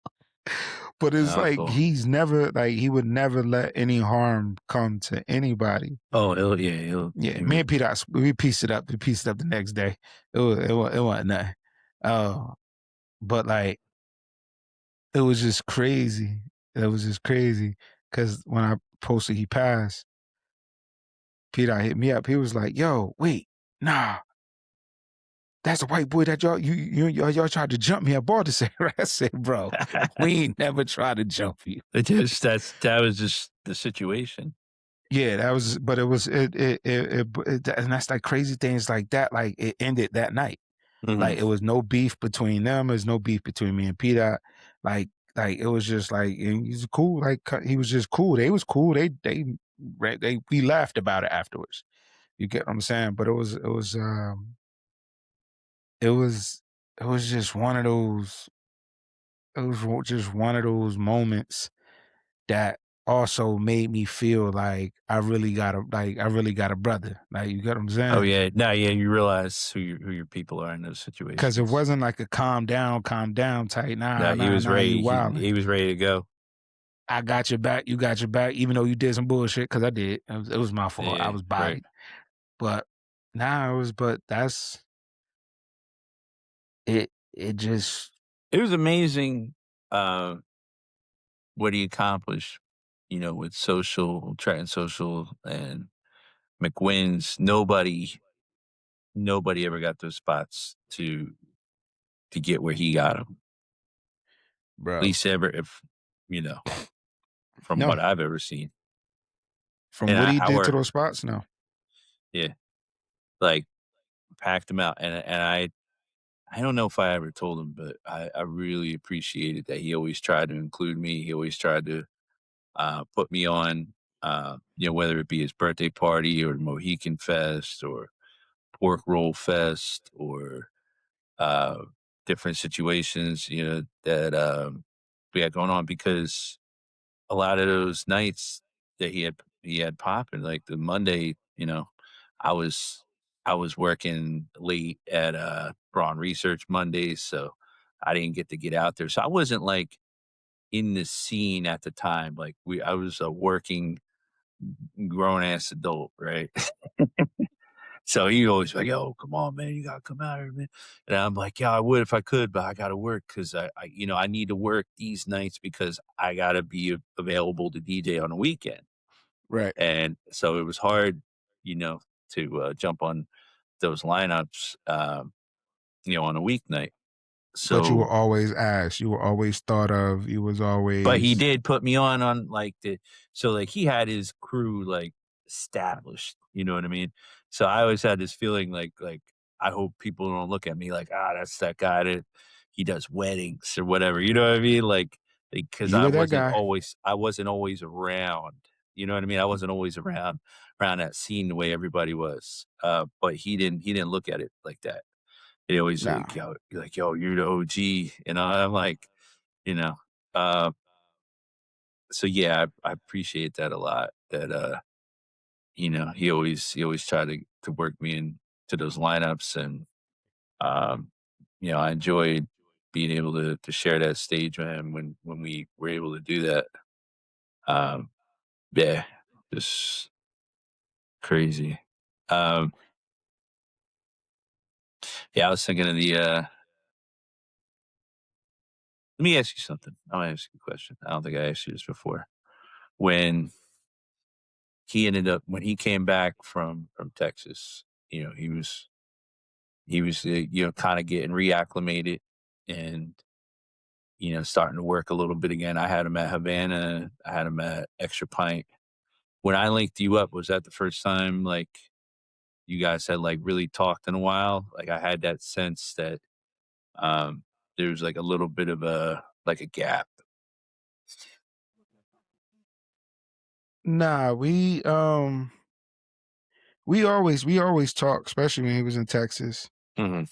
but it's like Alcohol. he's never like he would never let any harm come to anybody. Oh, he'll Yeah, he me would and Pete, we pieced it up. We pieced it up the next day. It wasn't nothing. Uh, but like it was just crazy. It was just crazy because when I posted he passed, Peter hit me up. He was like, "Yo, wait, nah, that's a white boy that y'all tried to jump me at Baltimore." I said, "Bro, we ain't never tried to jump you." that was just the situation. Yeah, that was, but it was and that's like crazy things like that. Like it ended that night. Mhm. Like it was no beef between them. There's no beef between me and Peter. Like like it was just like and he's cool. Like he was just cool. They was cool. They we laughed about it afterwards. You get what I'm saying? But it was it was just one of those. It was just one of those moments that also made me feel like I really got a brother. Like you get what I'm Oh, saying? yeah. No, yeah, you realize who your people are in those Because it situations. wasn't like a calm down type. No, Nah, nah, nah, you wildin'. he was ready to go. I got your back, you got your back, even though you did some bullshit, because I did. It was my fault. I Yeah, was right. bodied. But nah, it was but that's it just It was amazing, uh, what he accomplished, with Trenton Social and McWinn's. Nobody ever got those spots to get where he got them. At bro. least ever if, you know, from No. what I've ever seen. From And what he I did to work, those spots, no. yeah, like packed him out. And I don't know if I ever told him, but I really appreciated that he always tried to include me. He always tried to put me on, whether it be his birthday party or Mohican Fest or Pork Roll Fest or uh, different situations, that we had going on because a lot of those nights that he had popping, like the Monday, I was I was working late at Braun Research Mondays, so I didn't get out there. So I wasn't like in the scene at the time. Like I was a working grown ass adult, right? So he always like, "Yo, come on, man, you gotta come out here, man." And I'm like, "Yeah, I would if I could, but I gotta work because I need to work these nights because I gotta be available to DJ on a weekend." Right. And so it was hard, to jump on those lineups, on a weeknight. But you were So always asked. You were always thought of. You was but he always did put me on, like, like, he had his crew, like, established, you know what I mean? So I always had this feeling like, I hope people don't look at me like, "Ah, that's that guy that he does weddings," or whatever, you know what I mean? Like, because you were that guy. I wasn't always around, you know what I mean? I wasn't always around that scene the way everybody was, but he didn't look at it like that. He always Nah. like, "Yo, you're the OG," I'm like, you know, uh so yeah, I appreciate that a lot. That he always tried to work me into those lineups, and um, I enjoyed being able to share that stage, man. When we were able to do that, um, yeah, just crazy. Um, yeah, I was thinking of the. Let me ask you something. I want to ask you a question. I don't think I asked you this before. When when he came back from Texas, he was kind of getting reacclimated and, starting to work a little bit again. I had him at Havana. I had him at Extra Pint. When I linked you up, was that the first time, like, you guys had, like, really talked in a while? Like, I had that sense that, um, there was, like, a little bit of a gap. Nah, we always talk, especially when he was in Texas. Mhm.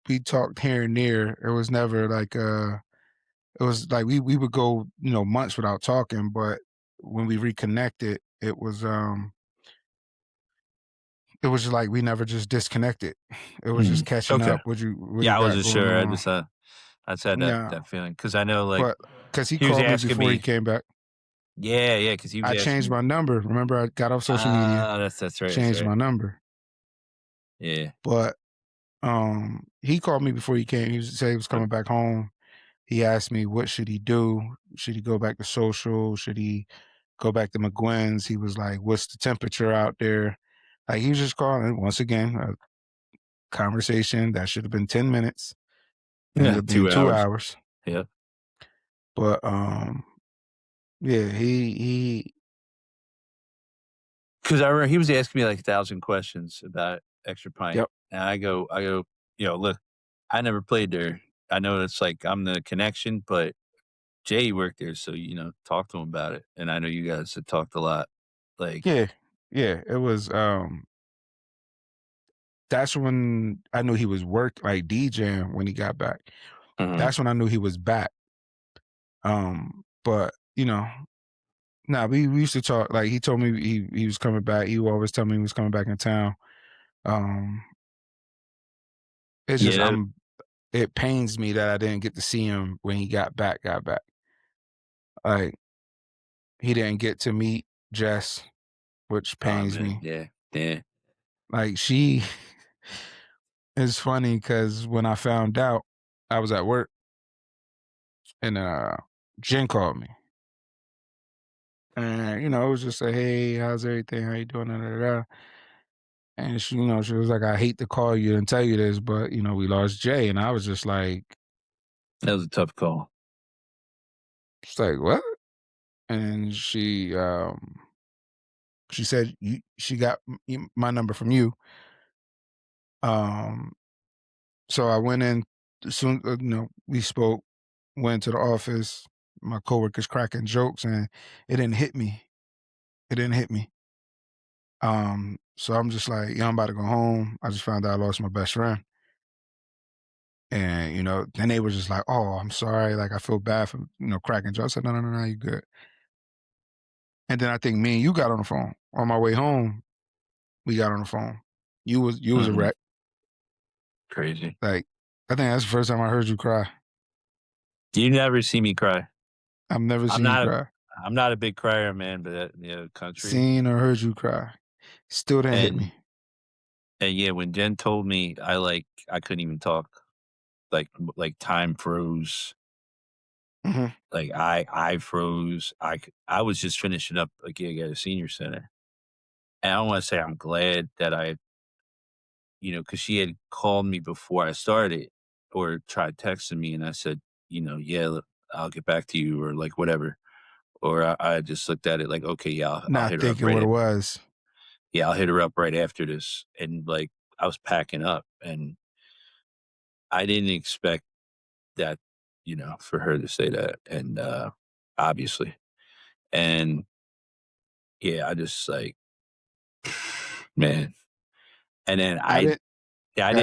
We talked here and there. It was never like it was like we would go, months without talking, but when we reconnected, it was just like we never just disconnected. It was just Mhm. catching Okay. up. What you Yeah, I got wasn't going sure. on? I just had Yeah, that feeling because I know, like, but because he he was called me asking before he me. came back. Yeah, because he was I asking changed me. my number. Remember, I got off social media, That's right, that's changed right. my number. Yeah. But he called me before he came. Said he was coming back home. He asked me what should he do? Should he go back to social? Should he go back to McGuinn's? He was like, "What's the temperature out there?" Like he was just calling once again a conversation that should have been 10 minutes. Ended Yeah, up being 2 2 hours. hours. Yeah. But yeah, he 'Cause I remember he was asking me like 1,000 questions about Extra Pint, yep. and I go, "Look, I never played there. I know it's like I'm the connection, but Jay worked there, so, talk to him about it." And I know you guys had talked a lot. Like, Yeah. Yeah. It was that's when I knew he was like DJing when he got back. mhm. That's when I knew he was back. But nah, we used to talk. Like he told me he was coming back. He would always tell me he was coming back in town. Um, it's Yeah, just it pains me that I didn't get to see him when he got back. Like he didn't get to meet Jess, which oh, pains man, me. yeah, yeah. Like she it's funny because when I found out, I was at work and Jen called me. And it was just a hey, how's everything? How you doing? Da, da, da. And she was like, I hate to call you and tell you this, but we lost Jay. And I was just like, That was a tough call. she's like, what? And she said she got my number from you. Um, so I went in soon. We spoke, went to the office. My coworkers cracking jokes, and it didn't hit me. It didn't hit me. So I'm just like, yeah, I'm about to go home. I just found out I lost my best friend. And, then they were just like, oh, I'm sorry. Like, I feel bad for, cracking jokes. I said, no, no, no, no, you good. And then I think me and you got on the phone. On my way home, we got on the phone. You was a Mhm. wreck. Crazy. Like, I think that's the first time I heard you cry. You never see me cry. I've never I'm seen you not a cry. I'm not a big crier, man, but country. Seen or heard you cry. Still didn't hit And me. yeah, when Jen told me, I couldn't even talk. Like time froze. Mhm. Like I froze. I was just finishing up a gig at a senior center. And I wanna say I'm glad that because she had called me before I started or tried texting me, and I said, "Yeah, look, I'll get back to you," or like whatever. Or I just looked at it like, "Okay, yeah, I'll Not hit her up thinking right what it after." was. Yeah, I'll hit her up right after this. And like I was packing up, and I didn't expect that, for her to say that, and obviously. And yeah, I just like, man. And then I didn't got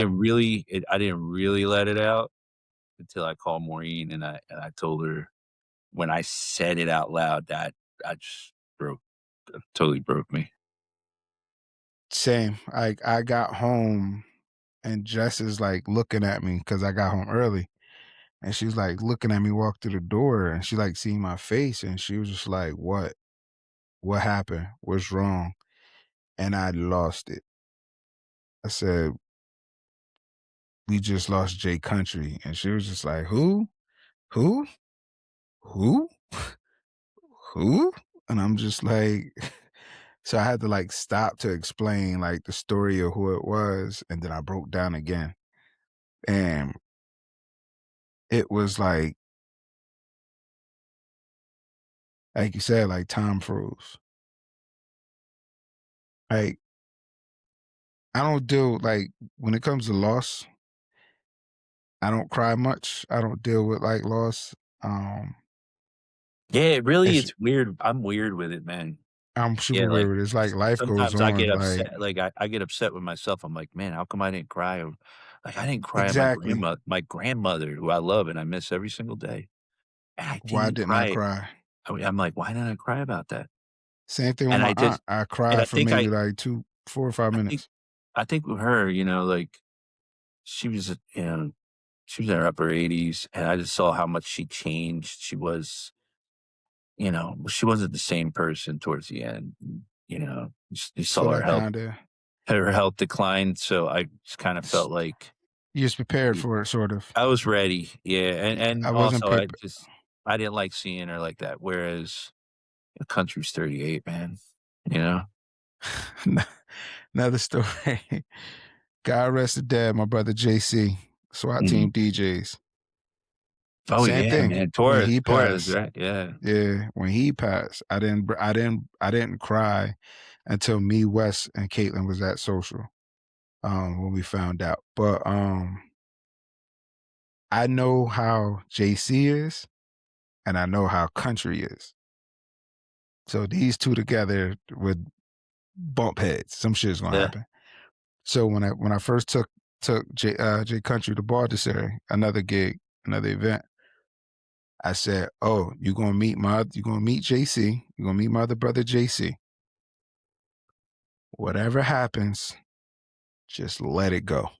I didn't really let it out until I called Maureen, and I told her when I said it out loud that I just broke totally broke me. same. I got home and Jess is like looking at me because I got home early. And she's like looking at me walk through the door and she like seeing my face and she was just like, what? What happened? What's wrong? And I lost it. I said, we just lost Jay Country. And she was just like, who? Who? Who? Who? And I'm just like, so I had to like stop to explain like the story of who it was. And then I broke down again. And it was like you said, like time froze. Like I don't deal like when it comes to loss, I don't cry much. I don't deal with like loss. Um, Yeah, really, It's it's weird. I'm weird with it, man. I'm super Yeah, like, weird with it. It's like life goes sometimes I get on, like upset, like, I get upset with myself. I'm like, "Man, how come I didn't cry?" Or like, I didn't cry at exactly. my grandmother, who I love and I miss every single day, and I Why didn't didn't I cry. cry? I'm like, "Why didn't I cry about that?" Same thing with And my I aunt. just I and cried for maybe like 2, 4 or 5 I think minutes. I think with her, like, she was, she was in her upper 80s, and I just saw how much she changed. She wasn't the same person towards the end. You So saw that kinda her health decline. So I just kind of felt like you just prepared y- for it, sort of. I was ready. Yeah. And I wasn't also prepared. I didn't like seeing her like that. Whereas the country's 38, man, you know? Another story. God rest his dad, my brother JC, SWAT Mhm. team DJs. Oh, Same yeah, thing. man. When he Torres, passed, right? Yeah. yeah, when he passed, I didn't cry until me, Wes, and Caitlin was at social, when we found out. But I know how JC is, and I know how Country is. So these two together would bump heads. Some shit's gonna Yeah. happen. So when I first took Jay Country to Baltimore, another gig, another event, I said, "Oh, you gonna meet JC. You're gonna meet my other brother JC. Whatever happens, just let it go."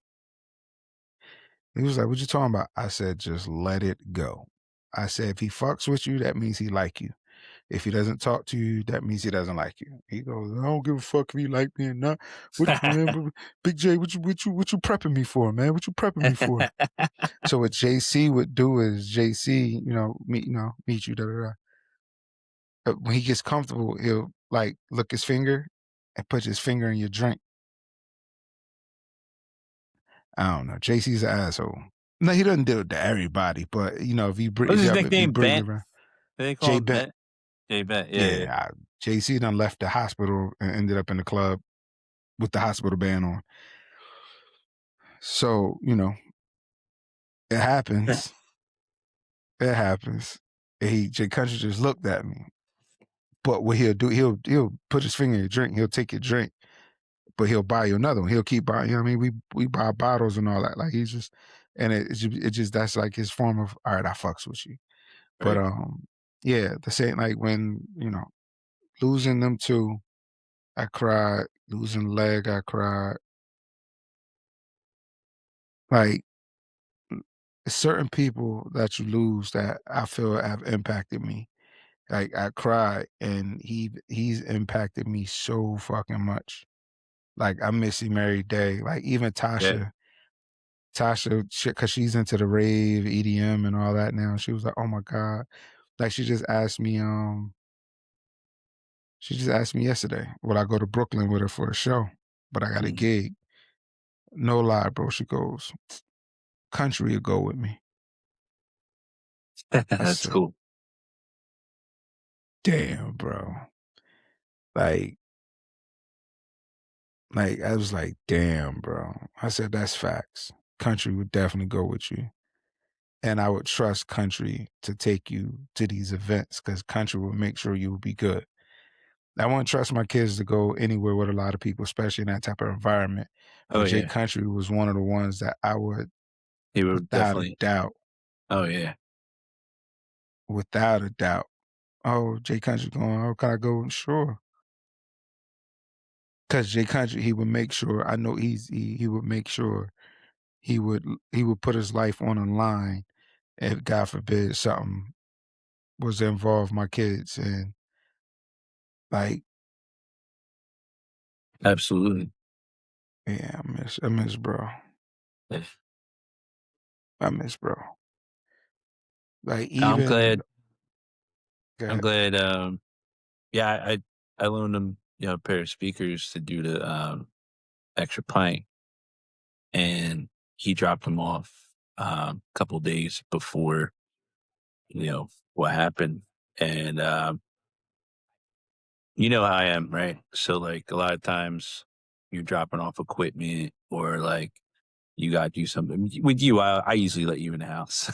He was like, "What you talking about?" I said, "Just let it go." I said, "If he fucks with you, that means he like you. If he doesn't talk to you, that means he doesn't like you." He goes, "I don't give a fuck if you like me or not. Big J, what you prepping me for, man? What you prepping me for?" So what JC would do is JC, meet you, da da da. When he gets comfortable, he'll like look his finger and put his finger in your drink. I don't know. JC's an asshole. No, he doesn't do it to everybody, but What's his if you nickname? bring Bent? around They call J him Bent, Bent? Jay Bent. Yeah, yeah. yeah, JC done left the hospital and ended up in the club with the hospital band on. So it happens. It happens. And Jay Country just looked at me. But what he'll do, he'll put his finger in your drink. He'll take your drink, but he'll buy you another one. He'll keep buying. You know what I mean? We buy bottles and all that. Like he's just, and it just that's like his form of all right. I fucks with you. But Right. yeah, the same like when losing them two, I cried. Losing leg, I cried. Like certain people that you lose that I feel have impacted me. Like I cried, and he's impacted me so fucking much. Like I miss him every day. Like even Yeah. Tasha, because she's into the rave, EDM, and all that now. She was like, "Oh my god!" Like she just asked me yesterday, would I go to Brooklyn with her for a show? But I got a Mhm. gig. No lie, bro. She goes, "Country will go with me." I That's said, cool. "Damn, bro." Like, I was like, "Damn, bro." I said, "That's facts. Country would definitely go with you." And I would trust Country to take you to these events because Country will make sure you will be good. I wouldn't trust my kids to go anywhere with a lot of people, especially in that type of environment. Oh, But Jay yeah. Country was one of the ones that I would, He would without a definitely. doubt, Oh, yeah. without a doubt. Oh, Jay Country going, oh, can I go? Sure. Because Jay Country, he would make sure, I know he would make sure he would put his life on the line if God forbid something was to involve my kids. And like, Absolutely. yeah, I miss bro. Yeah. I miss bro. Like I'm even glad go I'm ahead. glad, yeah, I loaned him, a pair of speakers to do the, extra pint, and he dropped them off, a couple days before, what happened, and, you know how I am, right? So, like, a lot of times you're dropping off equipment or, like, you gotta do something. With you, I usually let you in the house.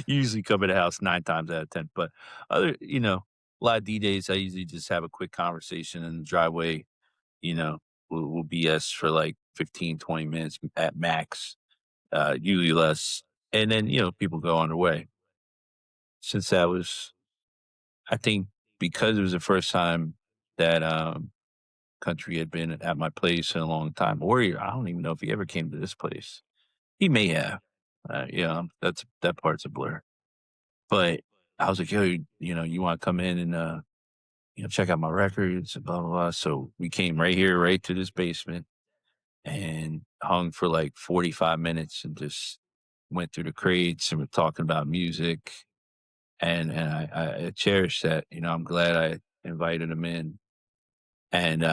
You usually come in the house 9 times out of 10, but a lot of DJs, I usually just have a quick conversation in the driveway, you know, we'll BS for like 15, 20 minutes at max, usually less, and then, people go on their way. Since that was I think because it was the first time that, Country had been at my place in a long time, or I don't even know if he ever came to this place. He may have. That part's a blur. But I was like, "Yo, you wanna come in and, check out my records and blah, blah, blah." So we came right here, right to this basement and hung for like 45 minutes and just went through the crates and we're talking about music. And I cherish that. I'm glad I invited him in. And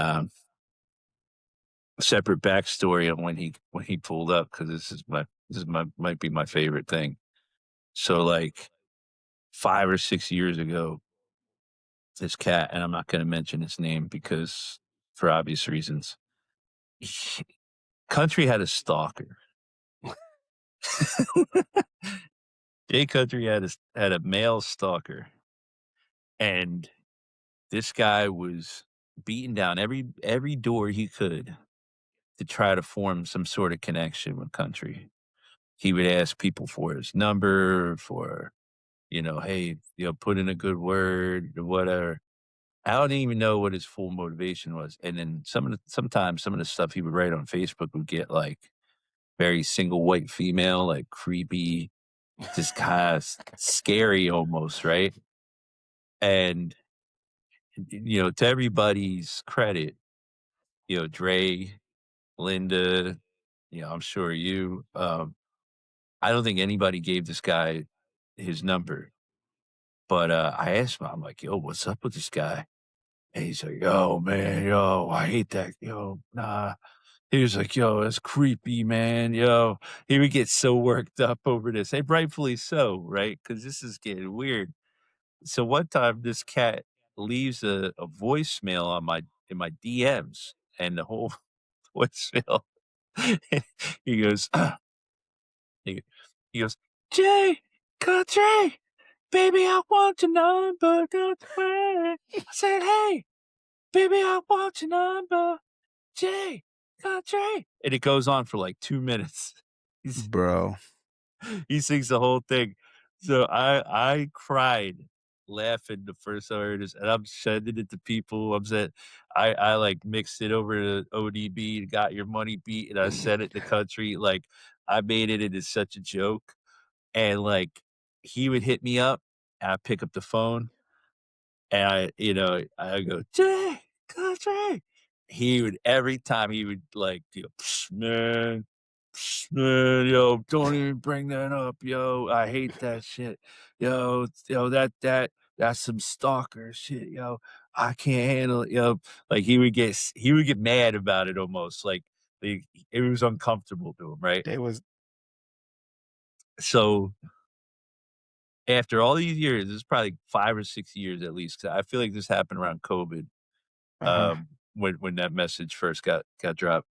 separate backstory on when he pulled up because this is my might be my favorite thing. So like 5 or 6 years ago, this cat, and I'm not going to mention his name because for obvious reasons, Country had a stalker. Jay Country had a male stalker, and this guy was beating down every door he could to try to form some sort of connection with Country. He would ask people for his number, for, "Hey, put in a good word," or whatever. I don't even know what his full motivation was, and then sometimes some of the stuff he would write on Facebook would get, like, very single white female, like, creepy, just kinda scary almost, right? And, to everybody's credit, Dre, Linda, I'm sure you, I don't think anybody gave this guy his number, but, I asked him, I'm like, "Yo, what's up with this guy?" And he's like, "Yo, man, yo, I hate that, yo, nah." He was like, "Yo, that's creepy, man, yo." He would get so worked up over this, and rightfully so, right? Because this is getting weird. So one time, this cat leaves a voicemail on my in my DMs, and the whole voicemail, he goes, he he goes, "Jay, Country, baby, I want your number, don't worry." I said, "Hey, baby, I want your number, Jay, Country." And it goes on for like 2 minutes. He's Bro. he sings the whole thing. So I cried laughing the first time I heard this, and I'm sending it to people. I like mixed it over to ODB, Got Your Money Beat, and I sent it to Country. Like I made it into such a joke. And like he would hit me up, and I pick up the phone and I go, "Jay, Country." He would every time he would like, "Psh, man, psh, man, yo, don't even bring that up, yo. I hate that shit. Yo, that's some stalker shit, yo. I can't handle it, yo." Like he would get mad about it almost. Like it was uncomfortable to him, right? They was So after all these years, this is probably 5 or 6 years at least, 'cause I feel like this happened around COVID. uh-huh. When that message first got dropped.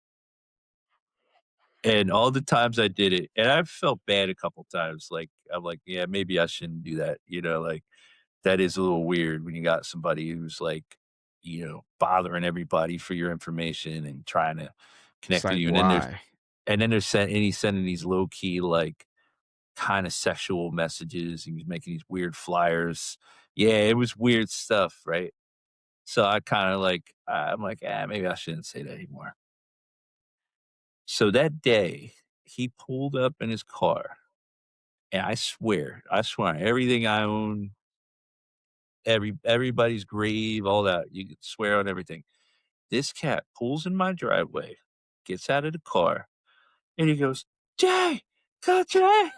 And all the times I did it, and I've felt bad a couple times, like, I'm like, "Yeah, maybe I shouldn't do that," like, that is a little weird when you got somebody who's, like, bothering everybody for your information and trying to It's connect with like, you, why? and then he's sending these low key, like, kinda sexual messages, he was making these weird flyers. Yeah, it was weird stuff, right? So I kinda like I'm like, maybe I shouldn't say that anymore." So that day, he pulled up in his car, and I swear on everything I own, everybody's grave, all that, you could swear on everything. This cat pulls in my driveway, gets out of the car, and he goes, "Jay, Jay."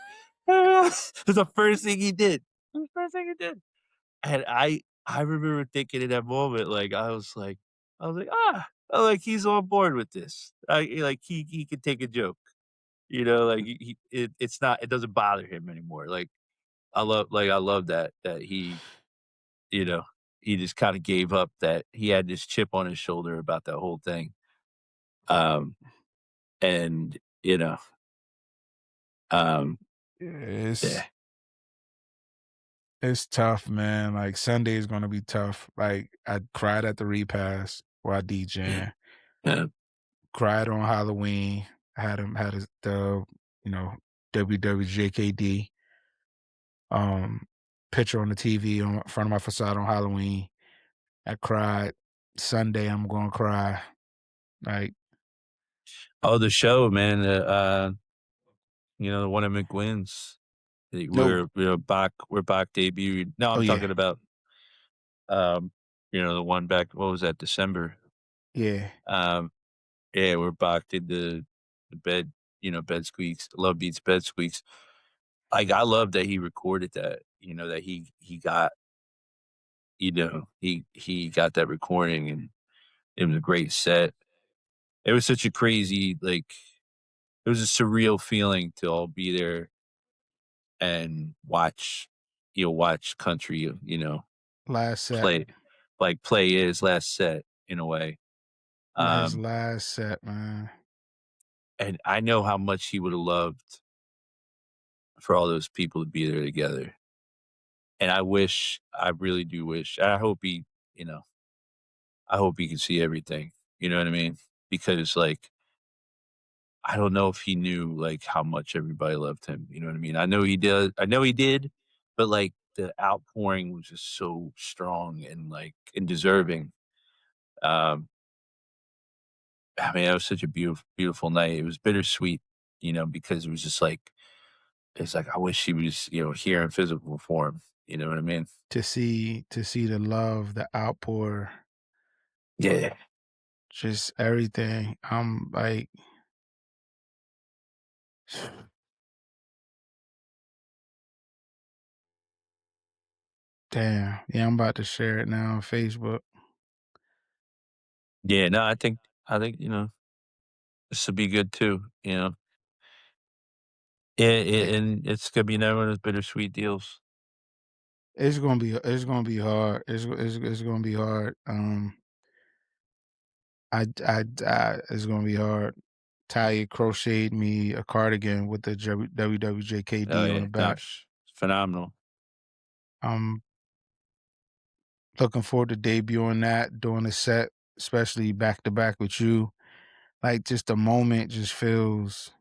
That's the first thing he did. The first thing he did. And I remember thinking in that moment, like, I was like, "Ah," like, "He's on board with this." Like, he could take a joke. Like it doesn't bother him anymore. I love that you know, he just kinda gave up, that he had this chip on his shoulder about that whole thing. Um, and, Um, It's yeah, it's tough, man. Like Sunday is gonna be tough. Like I cried at the repast while yeah, DJing. yeah. Cried on Halloween. The you know WWJKD um picture on the TV on front of my facade on Halloween. I cried. Sunday I'm gonna cry. Like Oh, the show, man, the one at McGuinn's. no, We're back debuted. No, oh I'm yeah, talking about, um, the one back, what was that, December? yeah. Um, yeah, we're back did the bed, bed squeaks. Love beats bed squeaks. Like, I love that he recorded that, that he got, he got that recording, and it was a great set. It was such a crazy, like, it was a surreal feeling to all be there and watch country, Last set. play play his last set in a way. His Um, last set, man. and I know how much he would have loved for all those people to be there together. And I really do wish, you know, I hope he can see everything. You know what I mean? Because, like, I don't know if he knew, like, how much everybody loved him. You know what I mean? I know he did, but, like, the outpouring was just so strong and, like, and deserving. Um, I mean, it was such a beautiful night. It was bittersweet, because it was just like, it's like, I wish he was, here in physical form. You know what I mean? To see the love, the outpour, Yeah. just everything. I'm like, damn. Yeah, I'm about to share it now on Facebook. Yeah. No, I think, this would be good too. Like, And it's gonna be another one of those bittersweet deals. it's gonna be hard. It's gonna be hard. It's gonna be hard. Talia crocheted me a cardigan with the Oh WWJKD on yeah, the no, back. phenomenal. I'm looking forward to debuting that, doing a set, especially back to back with you. Like just the moment just feels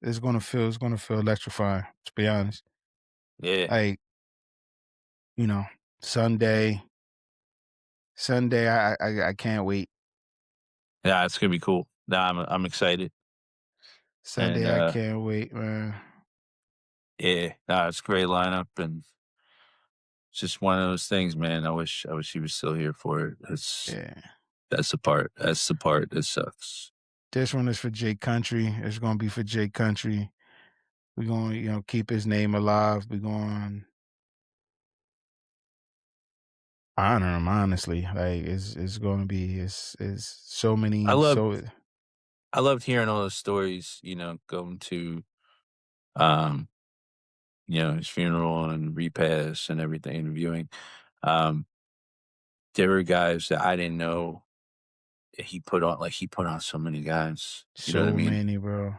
it's gonna feel electrifying, to be honest. Yeah, Like, you know, Sunday Sunday, I can't wait. yeah, it's gonna be cool. No, I'm excited, and Sunday, I can't wait, man. yeah, no, it's a great lineup, and it's just one of those things, man. I wish he was still here for it. Yeah. That's the part that sucks. This one is for Jay Country. It's gonna be for Jay Country. We're gonna, keep his name alive. We're going to honor him, honestly. Like it's gonna be it's so I many love so I loved hearing all those stories. Going to um, his funeral and repast and everything, and viewing. Um, there were guys that I didn't know that he put on so many guys. You know what I so mean? many, bro.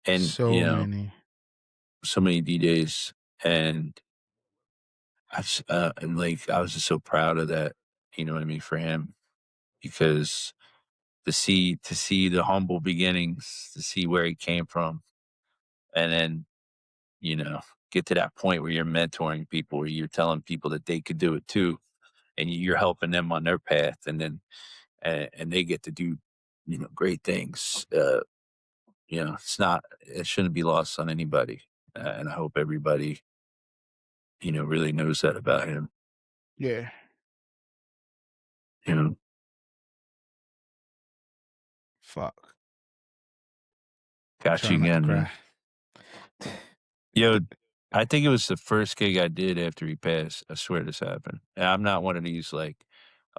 And So many. so many DJs, and I was just so proud of that. You know what I mean, for him, because to see the humble beginnings, to see where he came from, and then you know get to that point where you're mentoring people, where you're telling people that they could do it too, and you're helping them on their path, and then and they get to do great things. It shouldn't be lost on anybody, and I hope everybody really knows that about him. Yeah. You know, Fuck. got you Trying not to again, man. cry. Yo, I think it was the first gig I did after he passed. I swear this happened. And I'm not one of these, like,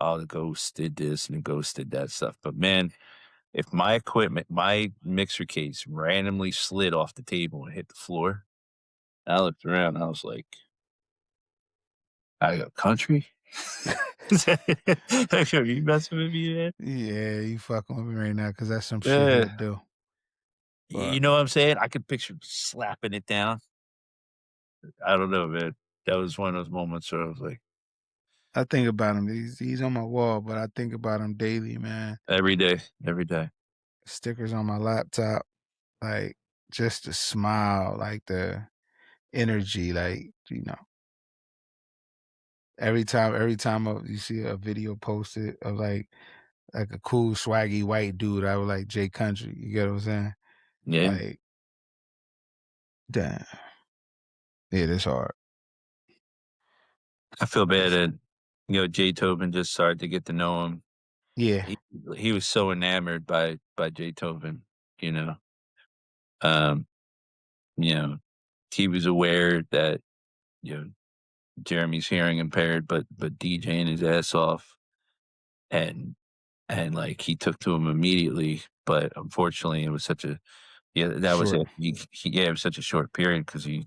oh, the ghost did this and the ghost did that stuff. But man, if my mixer case randomly slid off the table and hit the floor, I looked around. I was like, I go, country? Are you messing with me, man? Yeah, you fucking with me right now because that's some shit Yeah. he'll do. But You know what I'm saying? I could picture slapping it down. I don't know, man. That was one of those moments where I was like, I think about him. He's on my wall, but I think about him daily, man. every day, every day. Stickers on my laptop, like just the smile, like the energy, like every time you see a video posted of like a cool swaggy white dude, I would like Jay Country. You get what I'm saying? Yeah. Like, damn, yeah, it's hard. I feel bad It's- that, Jay Tobin just started to get to know him. yeah, He he was so enamored by Jay Tobin, you know? Um, you know, he was aware that, you know, Jeremy's hearing impaired, but DJing his ass off, and like, he took to him immediately, but unfortunately, it was such a yeah, that was short. it. It was such a short period because he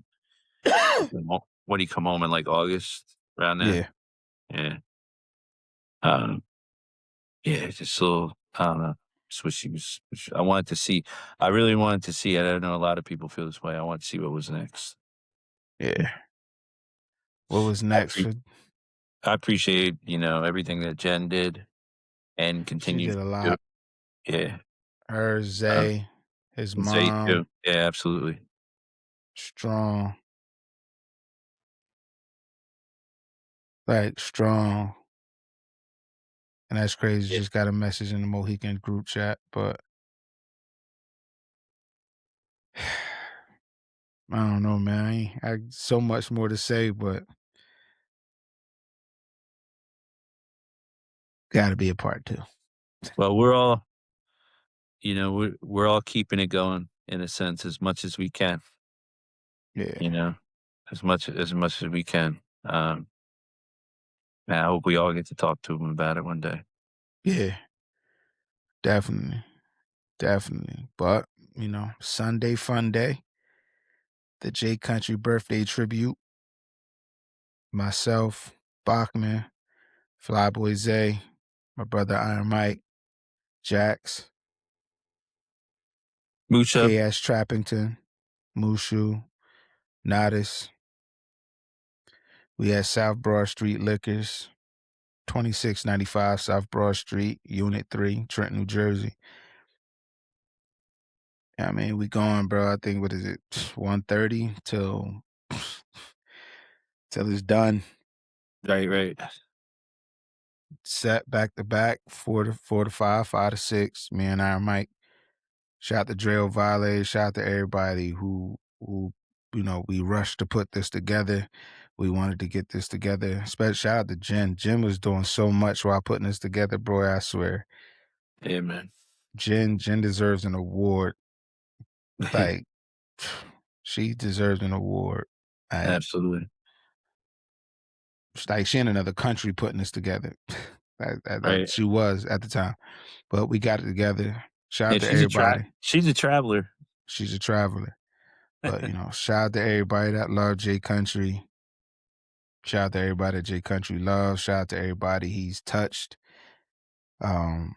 come home in, like, August, around then? Yeah, Yeah. Um, yeah, it's just so I don't know. Just wish I wanted to see I really wanted to see it. I know a lot of people feel this way. I want to see what was next. yeah. What was I next appre for? I appreciate, everything that Jen did and She continues did a to do. lot. Yeah. Her, Um, Zay, his Zay mom, too. Yeah, absolutely. strong, like strong, and that's crazy. Yeah. Just got a message in the Mohican group chat, but I don't know, man. I so much more to say, but got to be a part two. Well, we're all keeping it going in a sense as much as we can, you Yeah, know, as much as we can. And I hope we all get to talk to him about it one day. yeah, definitely, definitely. But Sunday fun day, the Jay Country birthday tribute. Myself, Bachman, Flyboy Zay, my brother Iron Mike, Jax, Musha, KS Trappington, Mushu, Nodis. We had South Broad Street Liquors, 2695 South Broad Street, Unit 3, Trenton, New Jersey. I mean, we going, bro. I think what is it, 1:30 till it's done. right, right. Set back to back, four to five, 5 to 6. Me and Iron Mike. Shout out to Drell Vale. Shout out to everybody who we rushed to put this together. We wanted to get this together. Special shout out to Jen. Jen was doing so much while putting this together, bro. I swear. Yeah, man. Jen deserves an award. Like she deserves an award. Like Absolutely. it's like she in another country putting this together. That Right. she was at the time. But we got it together. Shout Yeah, out to everybody. she's a traveler. She's a traveler. But shout out to everybody that love Jay Country. Shout out to everybody that Jay Country loves. Shout out to everybody he's touched. Um,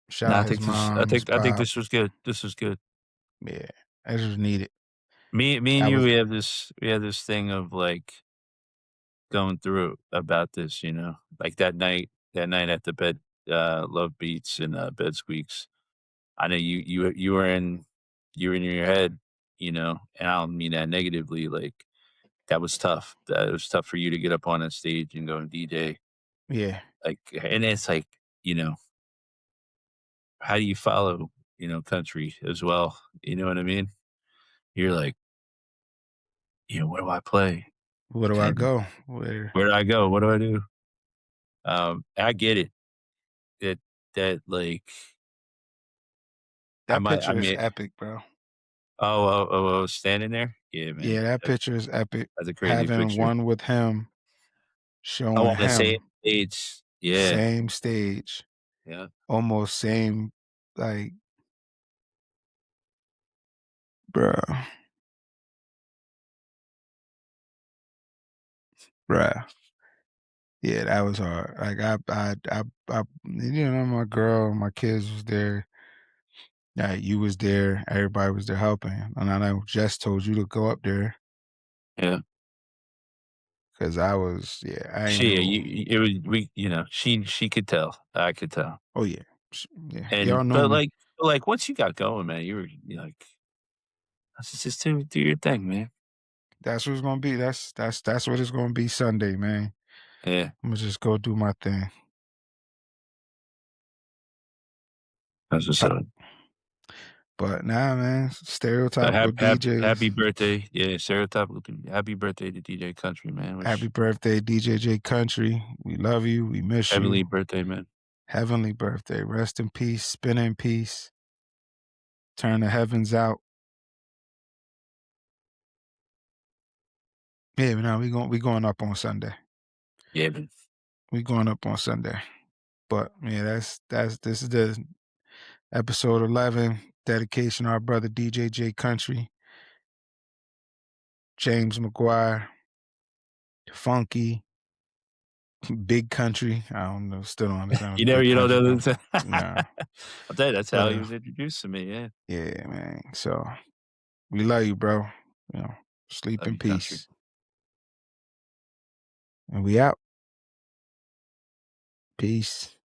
shout No, out his I mom, his think pop. this was good. This was good. Yeah, that was needed. Me and That you, was we have this thing of like going through it about this, like that night at the bed, Love Beats and Bed Squeaks. I know you were in your head, and I don't mean that negatively. Like that was tough. That it was tough for you to get up on a stage and go and DJ. yeah. Like, and it's like, you know, how do you follow, country as well? You know what I mean? You're like, where do I play? Where do I And go? Where where do I go? What do I do? I get it. That like that I picture is mean, epic, bro. standing there? Yeah, Yeah, man. that picture is epic. That's a crazy Having picture. one with him, Oh, showing on the same him stage. Yeah. same stage, Yeah. almost same, like, bruh, bruh. Yeah, that was hard. Like my girl, my kids was there. Yeah, you was there. Everybody was there helping, and I know Jess told you to go up there Yeah. because I was. Yeah, I ain't She know. you it was we she could tell. I could tell. Oh yeah, yeah. And Y'all know me. but, like, once you got going, man, you're like, just do your thing, man." That's what it's gonna be. That's what it's gonna be Sunday, man. Yeah. I'm gonna just go do my thing. That's what's Uh, up. But nah, man, But stereotypical happy DJs. birthday. Yeah, stereotypical happy birthday to DJ Country, man. Happy Wish birthday, DJ Jay Kountree. We love you. We miss you. heavenly birthday, man. Heavenly birthday. Rest in peace. Spin in peace. Turn the heavens out. Yeah, no, we going up on Sunday. Yeah, man. We going up on Sunday. But yeah, that's this is the episode 11 dedication to our brother DJ Jay Kountree, James McGuire, Funky, Big Country. I don't know, still don't understand what the Big You know Country come. the Nah, I'll tell you, that's how but he was introduced to me, yeah. yeah, man. So we love you, bro. You know, sleep Love in you, Country. peace, and we out. Peace.